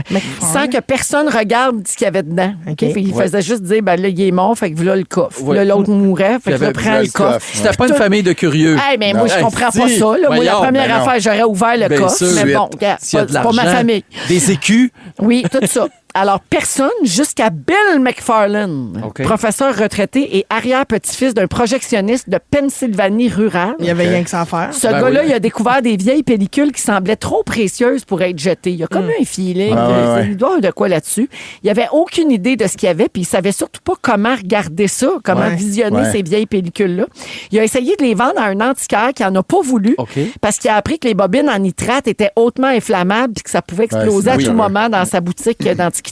sans que personne regarde ce qu'il y avait dedans. Okay? Il faisait juste dire, ben là, il est mort, fait que voilà le coffre. Là, l'autre mourait, fait que là, prends le coffre. C'était pas une famille de curieux. Hey, mais moi, je comprends pas ça. Là. Moi, la première affaire, j'aurais ouvert le coffre. Mais bon, c'est pas ma famille. Des écus. Oui, tout ça. Alors, personne jusqu'à Bill McFarland, professeur retraité et arrière-petit-fils d'un projectionniste de Pennsylvanie rurale. Il y avait rien que ça à faire. Ce gars-là, il a découvert des vieilles pellicules qui semblaient trop précieuses pour être jetées. Il y a comme un feeling. Il doit avoir de quoi là-dessus. Il avait aucune idée de ce qu'il y avait, puis il savait surtout pas comment regarder ça, comment visionner ces vieilles pellicules-là. Il a essayé de les vendre à un antiquaire qui en a pas voulu parce qu'il a appris que les bobines en nitrate étaient hautement inflammables puis que ça pouvait exploser à tout moment dans sa boutique d'antiquité.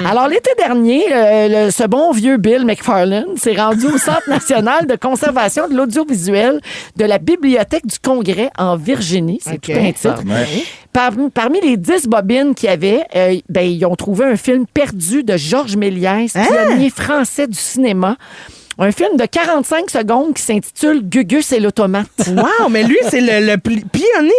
Alors, l'été dernier, ce bon vieux Bill McFarland s'est rendu au Centre national de conservation de l'audiovisuel de la Bibliothèque du Congrès en Virginie. C'est tout un titre. Parmi les 10 bobines qu'il y avait, ils ont trouvé un film perdu de Georges Méliès, pionnier français du cinéma. Un film de 45 secondes qui s'intitule Gugus et l'automate. Wow, mais lui, c'est le pionnier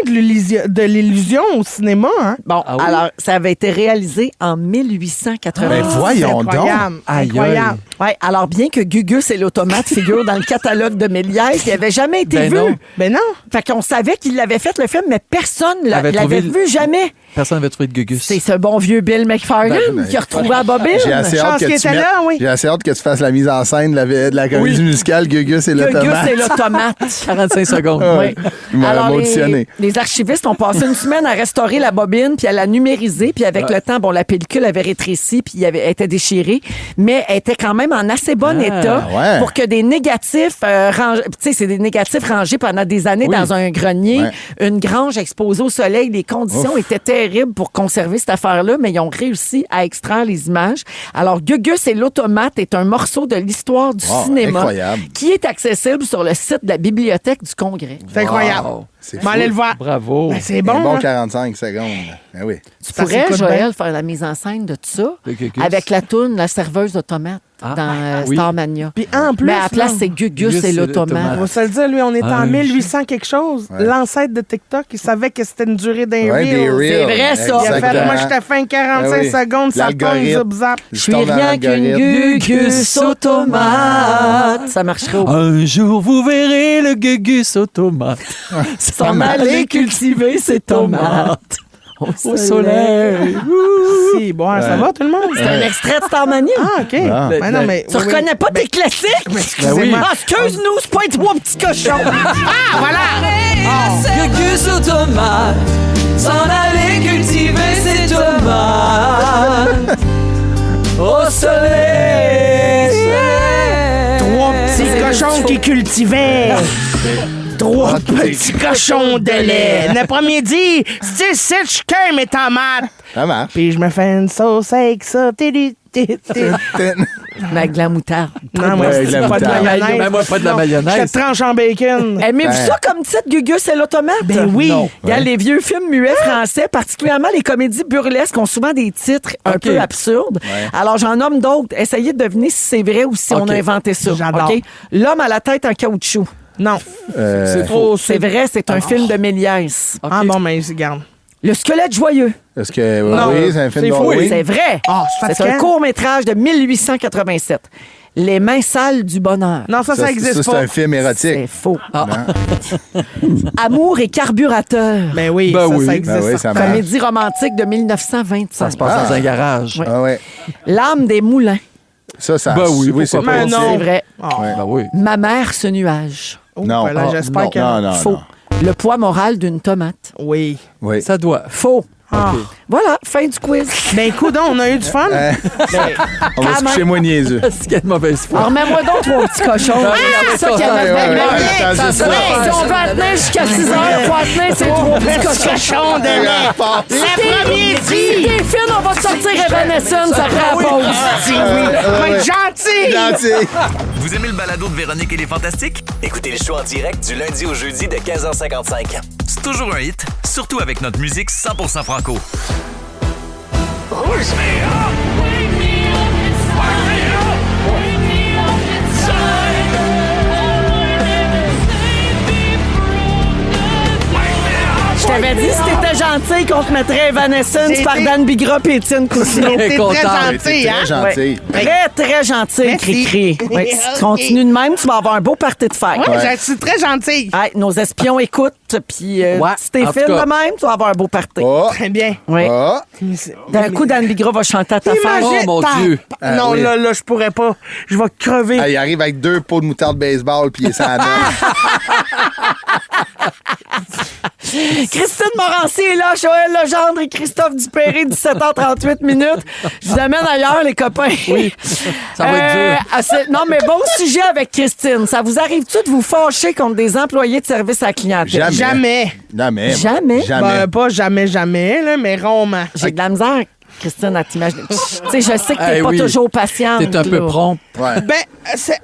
de l'illusion au cinéma. Hein? Bon, alors, ça avait été réalisé en 1880. Ben voyons donc. Incroyable. Ouais, alors bien que Gugus et l'automate figurent dans le catalogue de Méliès, il n'avait jamais été vu. Ben non. Fait qu'on savait qu'il l'avait fait, le film, mais personne ne l'avait vu jamais. Personne n'avait trouvé de Gugus. C'est ce bon vieux Bill McFarland qui a retrouvé la bobine. J'ai assez hâte que tu fasses la mise en scène de la comédie musicale Gugus et l'automate. Gugus et l'automate. 45 secondes. Oui. Alors, les archivistes ont passé une semaine à restaurer la bobine, puis à la numériser, puis avec le temps, bon, la pellicule avait rétréci, puis elle était déchirée, mais elle était quand même en assez bon état pour que des négatifs, tu sais, c'est des négatifs rangés pendant des années dans un grenier, une grange exposée au soleil. Les conditions étaient terribles pour conserver cette affaire-là, mais ils ont réussi à extraire les images. Alors, Gugus et l'automate est un morceau de l'histoire du cinéma qui est accessible sur le site de la Bibliothèque du Congrès. C'est incroyable. C'est allez le voir. Bravo. Ben, c'est bon. Un bon hein? 45 secondes. Ben oui. Tu pourrais, Joël, faire la mise en scène de tout ça avec la toune La serveuse d'automate dans Starmania. Puis en plus, mais à la place, c'est Gugus et l'automate. On va se le dire, lui, on est en 1800 quelque chose. L'ancêtre de TikTok, il savait que c'était une durée d'un reel. C'est vrai, ça. Il a fait, moi, je te fais 45 secondes, ça tombe, zap. Je suis rien qu'une Gugus automate. Ça marcherait. Un jour, vous verrez le Gugus automate. S'en aller cultiver ses tomates. Au soleil. Si, bon, ça va tout le monde? C'est un extrait de Starmania. Ah, OK. Non, mais, tu reconnais pas tes classiques? Excusez-moi. Excuse-nous, c'est pas les trois petits cochons. Voilà! Gugus automate, s'en aller cultiver ses tomates. Au soleil. Trois petits cochons qui cultivaient. Trois petits cochons de lait. L'après-midi, c'est je cueille mes tomates. Ça marche. Puis je me fais une sauce avec ça. Avec de la moutarde. Non, moi, c'est pas de la mayonnaise. Ben, moi, pas de la mayonnaise. Je te tranche en bacon. Aimez-vous ça comme titre, Gugus et l'automate? Ben oui. Regarde, les vieux films muets français, particulièrement les comédies burlesques, ont souvent des titres un peu absurdes. Alors, j'en nomme d'autres. Essayez de deviner si c'est vrai ou si on a inventé ça. J'adore. L'homme à la tête en caoutchouc. Non. C'est faux. C'est vrai, c'est un film de Méliès. Ah bon, mais regarde. Le squelette joyeux. Est-ce que oui, c'est un film faux. d'Halloween? C'est vrai. C'est un court-métrage de 1887. Les mains sales du bonheur. Non, ça existe pas. C'est un film érotique. C'est faux. Amour et carburateur. Ben oui, ça existe. Ben oui, ça marche. Comédie romantique de 1925. Ça se passe dans un garage. Oui. Ah ouais. L'âme des moulins. Ça Ben oui, c'est Mais pas non. C'est vrai. Ben oui. Ma mère, ce nuage. Non. Là, j'espère que non. Faux. Le poids moral d'une tomate. Oui. Oui. Ça doit. Faux. Voilà, fin du quiz. Ben, écoute, on a eu du fun. On va se coucher moins niaiseux. C'est quelle mauvaise foi. Alors, mets-moi donc trois petits cochons. C'est ça qu'il y avait ouais, Si on veut tenir jusqu'à 6 heures, il faut tenir ces trois petits cochons de lait. L'après-midi! Si t'es fine, on va te sortir Evanescence après la pause. On va être gentil! Vous aimez le balado de Véronique et les Fantastiques? Écoutez le show en direct du lundi au jeudi de 15h55. C'est toujours un hit, surtout avec notre musique 100% franco. Je t'avais dit, si t'étais gentil, qu'on te mettrait Evanescence par Dan Bigra et Étienne Cousineau. T'es content. très gentil, hein? Très gentil. Très, très gentil, Merci. Cricri. Oui, si tu continues de même, tu vas avoir un beau party de fête. Ouais, je suis très gentille. Hey, nos espions écoutent, puis si t'es en fine tout cas. de même, tu vas avoir un beau party. Oh, Très bien. Oui. oh. D'un coup, Dan Bigra va chanter à ta fête. Oh, mon Dieu. Non, oui. là, je pourrais pas. Je vais crever. Ah, il arrive avec 2 pots de moutarde baseball puis il est sans Christine Morancy est là, Joël Legendre et Christophe Dupéré, 17h38 minutes. Je vous amène ailleurs, les copains. Oui, ça va être dur. Non, mais bon sujet avec Christine. Ça vous arrive-tu de vous fâcher contre des employés de service à la clientèle? Jamais. Jamais. Jamais? Ben, pas jamais, là, mais rondement. J'ai de la misère, Christine, à t'imaginer. Tu sais, je sais que t'es pas oui. toujours patiente. T'es un peu là. prompt. Ouais. C'est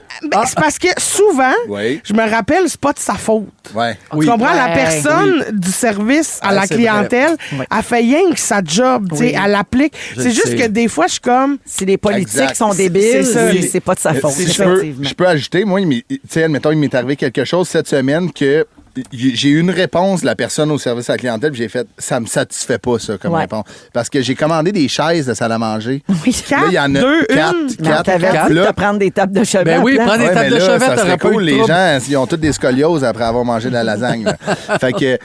parce que souvent, Oui. je me rappelle, c'est pas de sa faute. Ouais. Tu comprends? La Ouais. personne du service à la c'est clientèle, vrai. elle fait rien que sa job, tu sais, Oui. elle l'applique. Je C'est juste sais. que des fois, je suis comme... Si les politiques Exact. sont débiles, C'est ça. c'est pas de sa faute, Si effectivement. je peux ajouter, moi, tu sais, admettons, il m'est arrivé quelque chose cette semaine que j'ai eu une réponse de la personne au service à la clientèle, puis j'ai fait, ça me satisfait pas, ça, comme Ouais. réponse. Parce que j'ai commandé des chaises de salle à manger. Oui. Là, il y en a 2, 4. Mais on t'avait dit de te prendre des tables de chevet. Ben oui, à prends place. des tables de mais là, chevet, ça t'aurais serait pas cool. eu de Les trouble. gens, ils ont toutes des scolioses après avoir mangé de la lasagne. là. Fait que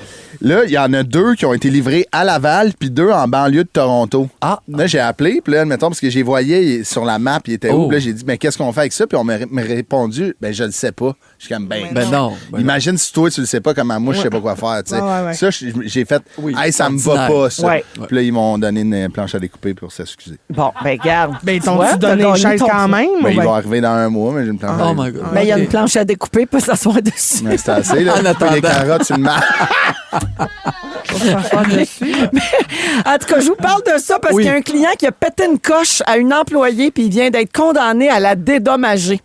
là, il y en a 2 qui ont été livrés à Laval, puis 2 en banlieue de Toronto. Ah. Là, j'ai appelé, puis là, admettons, parce que j'ai voyais sur la map, il était Oh. où? Puis là, j'ai dit, mais qu'est-ce qu'on fait avec ça? Puis on m'a répondu, ben, je le sais pas. Je suis comme, Ben non. imagine si toi, tu le sais pas, comment moi, je sais pas quoi faire, tu sais. Ouais. Ça, j'ai fait, Oui, hey, ça me va ordinaire. pas, ça. Ouais. Puis là, ils m'ont donné une planche à découper pour s'excuser. Bon, ben garde. Ben, ils Tu vois, t'ont-tu t'as donné une gagné chaise ton quand prix. même? Ben, ou il ben- va arriver dans un mois, mais j'ai une planche à Oh découper. my God. Mais il y a OK. une planche à découper, peut s'asseoir dessus. Mais c'est assez, là. En Puis attendant. les carottes, tu le mets. En tout cas, je vous parle de ça parce qu'il y a un client qui a pété une coche à une employée puis il vient d'être condamné à la dédommager.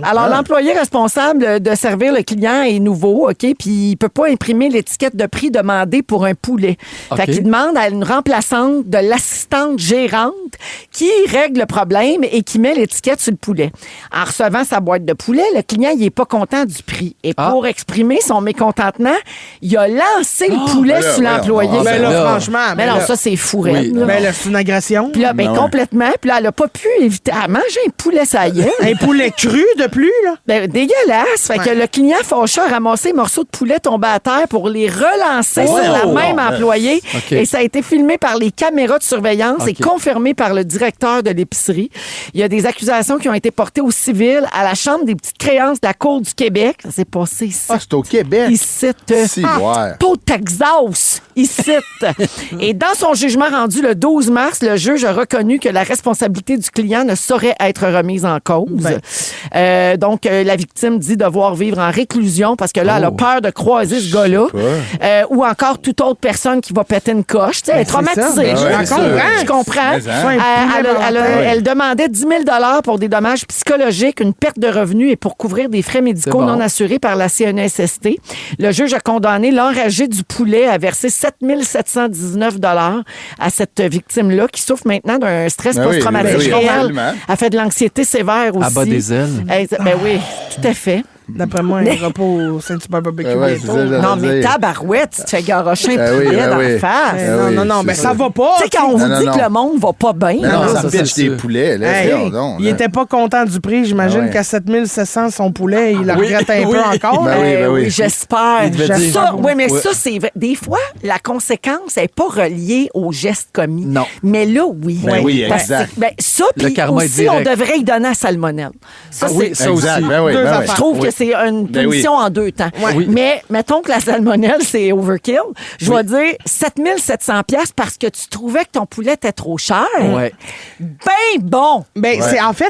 Alors, l'employé responsable de servir le client est nouveau, OK, puis il peut pas imprimer l'étiquette de prix demandée pour un poulet. Fait OK. qu'il demande à une remplaçante de l'assistante gérante qui règle le problème et qui met l'étiquette sur le poulet. En recevant sa boîte de poulet, le client, il est pas content du prix. Et pour exprimer son mécontentement, il a lancé le poulet ben là, sur l'employé. voyons. Ben là, là. franchement... Mais ben non, là- ça, c'est fou, Oui, raide, là. Ben là, c'est une agression. Puis là, ben, Ben ouais. complètement. Puis là, elle a pas pu éviter. Elle mangeait un poulet, ça y est. Un poulet cru de plus, là. Ben, dégueulasse. Fait que le client fâché a ramassé les morceaux de poulet tombés à terre pour les relancer sur la même employée. OK. Et ça a été filmé par les caméras de surveillance et OK. confirmé par le directeur de l'épicerie. Il y a des accusations qui ont été portées au civil à la Chambre des petites créances de la Cour du Québec. Ça s'est passé ici. Ah, c'est au Québec. Ici, Si, ouais. Pau Texas, ici. Et dans son jugement rendu le 12 mars, le juge a reconnu que la responsabilité du client ne saurait être remise en cause. Donc, la victime dit devoir vivre en réclusion parce que là, elle a peur de croiser ce gars-là. Ou encore toute autre personne qui va péter une coche. Tu sais, elle est traumatisée. ça. Ben ouais, Je comprends. Je comprends. Mais, hein. Elle demandait 10 000 pour des dommages psychologiques, une perte de revenus et pour couvrir des frais médicaux C'est bon. non assurés par la CNSST. Le juge a condamné l'enragé du poulet à verser 7 719 à cette victime-là qui souffre maintenant d'un stress Ben oui, post-traumatique ben oui, réel. absolument. Elle fait de l'anxiété sévère aussi. À bas des ailes. Ben oui, tout à fait. D'après moi, un repas au Saint-Hubert Barbecue Ouais, bientôt. c'est ça, j'allais Non, mais dire. tabarouette, tu te fais garocher un Ben oui, poulet ben dans oui. la face. Eh, Ah non, oui, non, non, c'est ben ça. ça va pas. Tu sais, quand on vous Non, dit non, que non. le monde va pas bien, Mais non, là, ça ça, pitch c'est des sûr. poulets, là. Hey, voyons donc, il là. était pas content du prix. J'imagine Ah ouais. qu'à 7700, son poulet, il le Oui, regrette un oui. peu encore. Ben oui, ben oui. j'espère. Il devait dire- Ça, oui, mais Ouais. ça, c'est vrai. Des fois, la conséquence n'est pas reliée au geste commis. Non. Mais là, oui. Ben oui, Parce exact. que, ben, ça, Le puis karma est aussi, on direct. devrait y donner à salmonelle. Ça, Ah oui, c'est ça aussi. Exact, ben oui, Deux ben oui. affaires. je trouve que Oui. c'est une punition en 2 temps. Oui. Mais mettons que la salmonelle, c'est overkill. Je vais dire 7700$ parce que tu trouvais que ton poulet était trop cher. Ouais. Ben bon! Ben,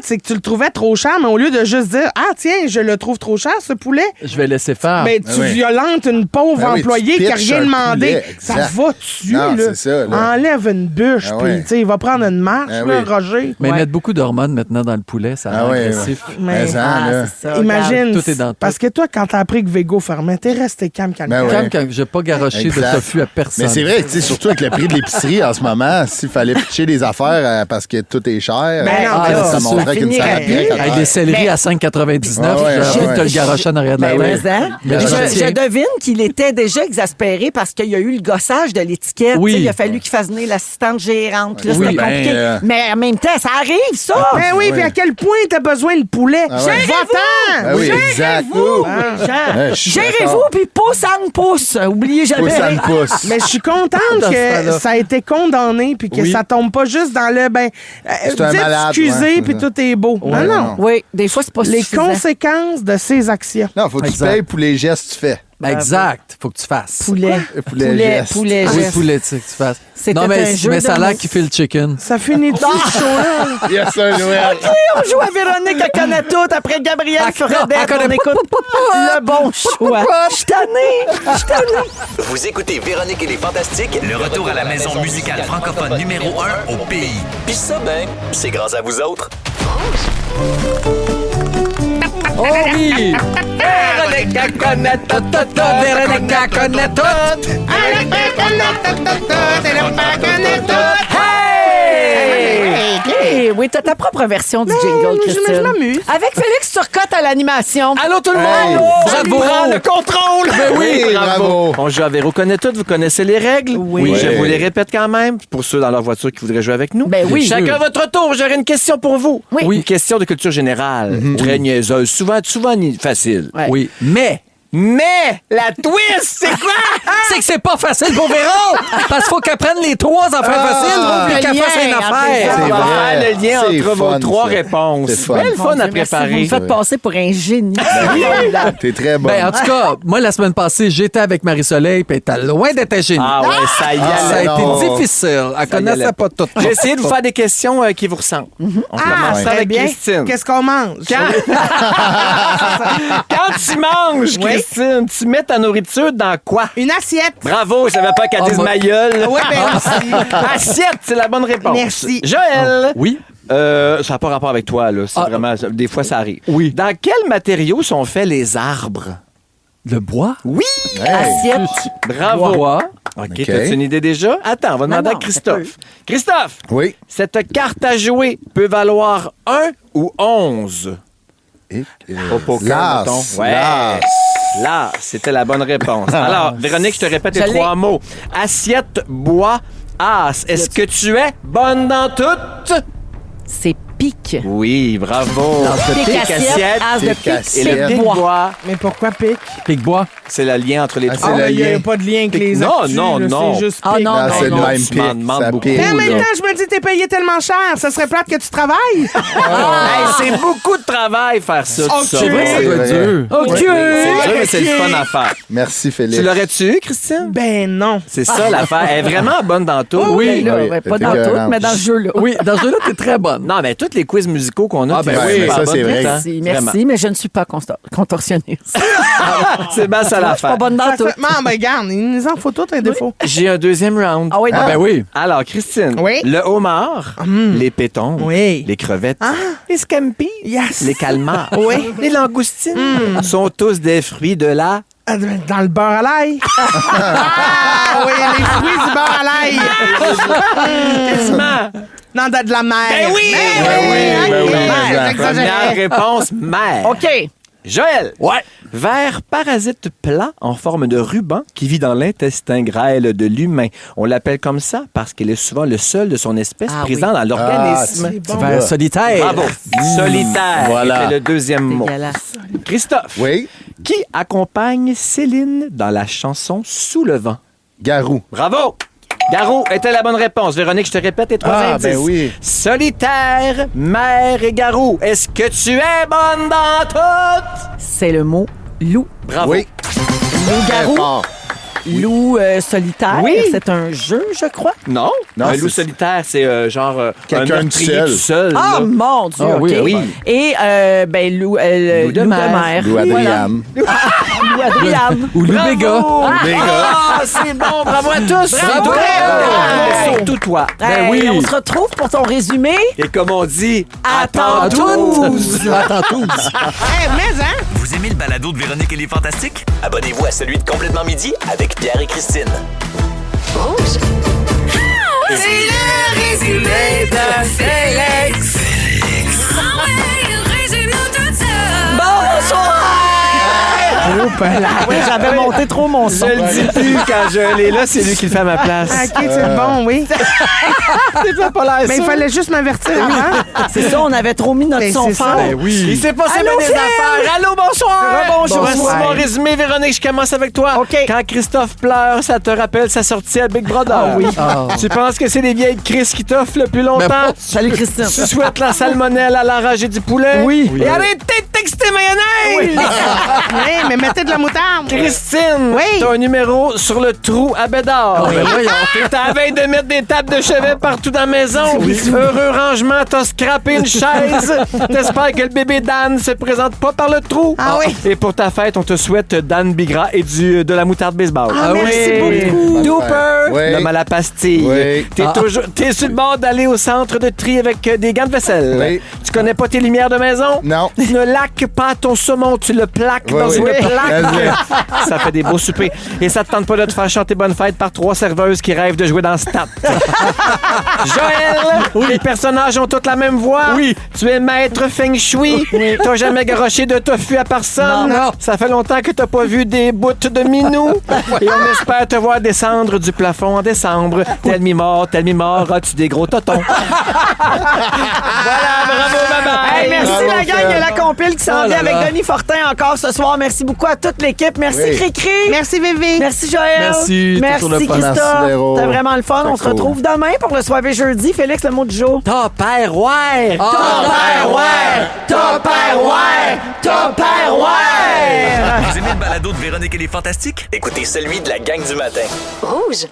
c'est que tu le trouvais trop cher, mais au lieu de juste dire, ah, tiens, je le trouve trop cher, ce poulet, Je vais laisser faire. ben, tu violentes une pauvre Ben oui, employée tu qui n'a pitches rien un demandé. poulet, Ça exact. va dessus, Non, là. c'est ça, là. Enlève une bûche, Ah puis, ouais. tu sais, il va prendre une marche, Ah là, oui. Roger. Mais ils Ouais. mettent beaucoup d'hormones maintenant dans le poulet, ça Ah rend ouais, agressif. Mais, Mais là. c'est ça. imagine, tout est dans tout. parce que toi, quand t'as appris que Vego fermait, t'es resté calme, calme, Ben calme. ouais. Comme quand j'ai pas garoché Exact. de tofu à personne. Mais c'est vrai, tu sais, surtout avec le prix de l'épicerie en ce moment, s'il fallait pitcher des affaires parce que tout est cher, Ben non, là, ça c'est monterait sûr. avec une salade Finirait. grecque. Avec des céleris à 5,99, Ah ouais, j'ai envie de te le garocher en arrière de la Ben, tête. mais, hein? Mais je, je je retiens. devine qu'il était déjà exaspéré parce qu'il y a eu le gossage de l'étiquette. Oui. Tu sais, il a fallu qu'il fasse venir l'assistante gérante. Puis là, Oui, c'était ben, compliqué. Mais en même temps, ça arrive, ça! Ben oui, Ouais. puis à quel point t'as besoin de poulet? Ah ouais. Va-t'en! Ben oui, exact. Gérez-vous! Ouais, je suis Gérez-vous, d'accord. puis pouce en pouce. Oubliez jamais. Pouce en pouce. Mais je suis contente Dans ce que temps-là. ça a été condamné puis que Oui. ça tombe pas juste dans le C'est un dites malade, excusez ouais. puis tout est beau. Ouais, non, non. non. Oui, des fois, c'est pas Les suffisant. conséquences de ces actions. Non, faut que tu Exact. payes pour les gestes que tu fais. Exact. Faut que tu fasses. Poulet. Poulet geste. Poulet Oui, geste. poulet, tu sais que tu fasses. C'était Non, un mais, jeu mais de ça a l'air mots. qu'il fait le chicken. Ça finit tout ce show-là. Yes, sir, Noël. OK, on joue à Véronique, elle connaît tout. Après Gabrielle Elle Fredette, connaît on écoute le bon choix. Je suis tannée. Vous écoutez Véronique et les Fantastiques. Le retour à la maison musicale francophone numéro 1 au pays. Puis ça, ben, c'est grâce à vous autres. Oh oui! Véronique, elle connaît tout, tout, tout. Véronique, elle connaît tout. Hey! Oui, t'as ta propre version du jingle, Christine. je m'amuse. Avec Félix Turcotte à l'animation. Allô tout le Hey, monde! Bravo! Prends le contrôle! Ben oui, bravo. On joue à Véro connaît tout, vous connaissez les règles? Oui. Je Oui. vous les répète quand même, pour ceux dans leur voiture qui voudraient jouer avec nous. Ben oui. Chacun à votre tour, j'aurai une question pour vous. Oui. Une question de culture générale, très niaiseuse, souvent facile. Ouais. Oui, mais Mais la twist, c'est quoi? c'est que c'est pas facile pour Véro! Parce qu'il faut qu'elle prenne les 3 affaires faciles puis le qu'elle fasse lien une entre affaire. les On deux. va vrai. faire le lien C'est entre vos fun, 3 ça. réponses. C'est fun. Belle fun à Merci, vous préparer. me faites passer pour un génie. T'es très bon. Ben, en tout cas, moi, la semaine passée, j'étais avec Marie-Soleil, puis elle était loin d'être un génie. Ah ouais, ça y Ça allait. a non. été difficile. Elle Ça y connaissait allait pas tout. J'ai essayé de vous faire des questions qui vous ressemblent. On commence Très avec bien. Christine. Qu'est-ce qu'on mange? Quand tu manges, Oui. Christine, tu mets ta nourriture dans quoi? Une assiette. Bravo, je savais pas qu'elle dise moi- ma gueule. Oui, ben aussi. Assiette, c'est la bonne réponse. Merci. Joël. Oui. Ça n'a pas rapport avec toi, là. C'est Ah. vraiment. Des fois, ça arrive. Oui. Dans quels matériaux sont faits les arbres? Le bois? Oui! Assiette. Bravo! Bois. OK, OK. t'as-tu une idée déjà? Attends, on va demander non, à Christophe. Christophe, Oui. cette carte à jouer peut valoir 1 ou 11? Et, Au poker, Las. mettons. Ouais. Las. Là, c'était la bonne réponse. Alors, Véronique, je te répète les Je l'ai. 3 mots. Assiette, bois, as. Est-ce que tu es bonne dans toutes? C'est pique. Oui, bravo. Pique assiette, as de pique pique, Et le assiette. pic bois, Mais pourquoi pique? Pic-bois. c'est le lien entre les Ah, trois. c'est le Il n'y a lien. pas de lien avec les Non, actus, non, là, non. C'est juste Ah, pique. non, Ah, c'est le non, même tu m'en pic. demandes Ça beaucoup, pique. Mais en même là. temps, je me dis, t'es payé tellement cher, ça serait plate que tu travailles. Hey, c'est beaucoup de travail faire ça, tout ça. Ok. C'est vrai que ça doit être C'est vrai. dur. OK. C'est dur, mais c'est le fun à faire. Merci, Félix. Tu l'aurais-tu, Christine? Ben non. C'est ça l'affaire. Elle est vraiment bonne dans tout. Oui, là, Oui, ouais, pas t'es dans tout, écœurante. mais dans le jeu-là. Oui, dans ce jeu-là, t'es très bonne. Non, mais tous les quiz musicaux qu'on a, Ah, ben t'es oui, super ça, bonne c'est tout le vrai. temps. Merci, Vraiment. merci, mais je ne suis pas contorsionniste. C'est bien ça Je suis l'affaire. pas bonne dans tout. Non, ben garde, il nous en faut tout un défaut. J'ai un deuxième round. Ah oui, Ah, ben oui. Alors, Christine, Oui. le homard, les pétons, Oui. les crevettes, les scampis, Yes. les calmars, Oui. les langoustines sont tous des fruits de la... Ah, dans le beurre à l'ail. Ah oui, les fruits du beurre à l'ail. Quasiment. Non, de la mer. Ben oui! Ben oui, Première j'exagérais. réponse, mer. OK. Joël. Ouais. Vers parasite plat en forme de ruban qui vit dans l'intestin grêle de l'humain. On l'appelle comme ça parce qu'il est souvent le seul de son espèce Ah présent oui. dans l'organisme. C'est bon. Vers solitaire. Bravo. Solitaire. Voilà. C'était le deuxième mot. Dégueulasse. Christophe. Oui. Qui accompagne Céline dans la chanson Sous le vent? Garou. Bravo. Garou était la bonne réponse. Véronique, je te répète les 3 indices. Ben oui. Solitaire, mère et garou. Est-ce que tu es bonne dans tout? C'est le mot loup. Bravo. Oui. Loup-garou. Très fort. Loup solitaire. Oui. C'est un jeu, je crois. Non. Non, un c'est- loup solitaire, c'est genre un Quelqu'un de meurtrier seul. tout seul. Ah, là. mon Dieu, Ah, OK. oui, oui. Et, loup, Loup de mer. Lou Adriane. Loup Adriane. Ou Lou Béga. Ah, c'est bon. Bravo à tous. Bravo. Mais surtout toi. Hey, oui. On se retrouve pour ton résumé. Et comme on dit, À À tantôt. toutes. À tantôt. Mais, hein? Vous aimez le balado de Véronique et les Fantastiques? Abonnez-vous à celui de Complètement Midi avec Pierre et Christine. Rouge. C'est le résumé de Félix. Ah ouais, il résume tout ça. Oui, j'avais monté trop mon son. je le dis plus quand je l'ai là, c'est lui qui le fait à ma place. OK, c'est bon, oui. Mais il fallait juste m'avertir avant. C'est ça, on avait trop mis notre Ben, son c'est ça. fort. Ben oui. Il s'est passé Allô, bien des Phil? affaires. Allô, bonsoir. Rebonjour. Voici Bonsoir. mon résumé, Véronique. Je commence avec toi. OK. Quand Christophe pleure, ça te rappelle sa sortie à Big Brother. Ah oui. Tu penses que c'est les vieilles crises qui t'offrent le plus longtemps? Salut, Christine. Tu souhaites la salmonelle à l'enragé du poulet? Oui. Et arrêtez de texter mayonnaise! Oui, mais mettez de la moutarde. Christine, Oui. t'as un numéro sur le trou à Bédard. Ben voyons. T'es à la veille de mettre des tables de chevet partout dans la maison. Heureux rangement, t'as scrappé une chaise. T'espères que le bébé Dan se présente pas par le trou. Ah oui. Et pour ta fête, on te souhaite Dan Bigra et de la moutarde baseball. Ah, merci beaucoup. Dooper, Oui. l'homme à la pastille. Oui. T'es sur le bord d'aller au centre de tri avec des gants de vaisselle. Oui. Tu connais pas tes lumières de maison? Non. Tu ne laques pas ton saumon, tu le plaques Oui, dans oui. une Oui. plaque. Ça fait des beaux soupers. Et ça te tente pas de te faire chanter bonne fête par 3 serveuses qui rêvent de jouer dans Stat. Joël, les personnages ont toutes la même voix. Oui. Tu es maître feng shui. T'as jamais garoché de tofu à personne. Non. Ça fait longtemps que t'as pas vu des bouts de minou. Et on espère te voir descendre du plafond en décembre. Tel mi-mort, as-tu des gros totons? Voilà, bravo, bye-bye. Hey, merci Bravo, la gang Fred. de la compile qui s'en Oh vient là avec là. Denis Fortin encore ce soir. Merci beaucoup à toute l'équipe. Merci Oui. Cricri. Merci, Vivi. Merci Joël. Merci, Merci toujours le fun. Christophe. Merci, Véro. C'était vraiment le fun. On se cool. retrouve demain pour le soirée jeudi. Félix, le mot du jour. Tupperware! Vous aimez le balado de Véronique et les Fantastiques? Écoutez celui de la gang du matin. Rouge.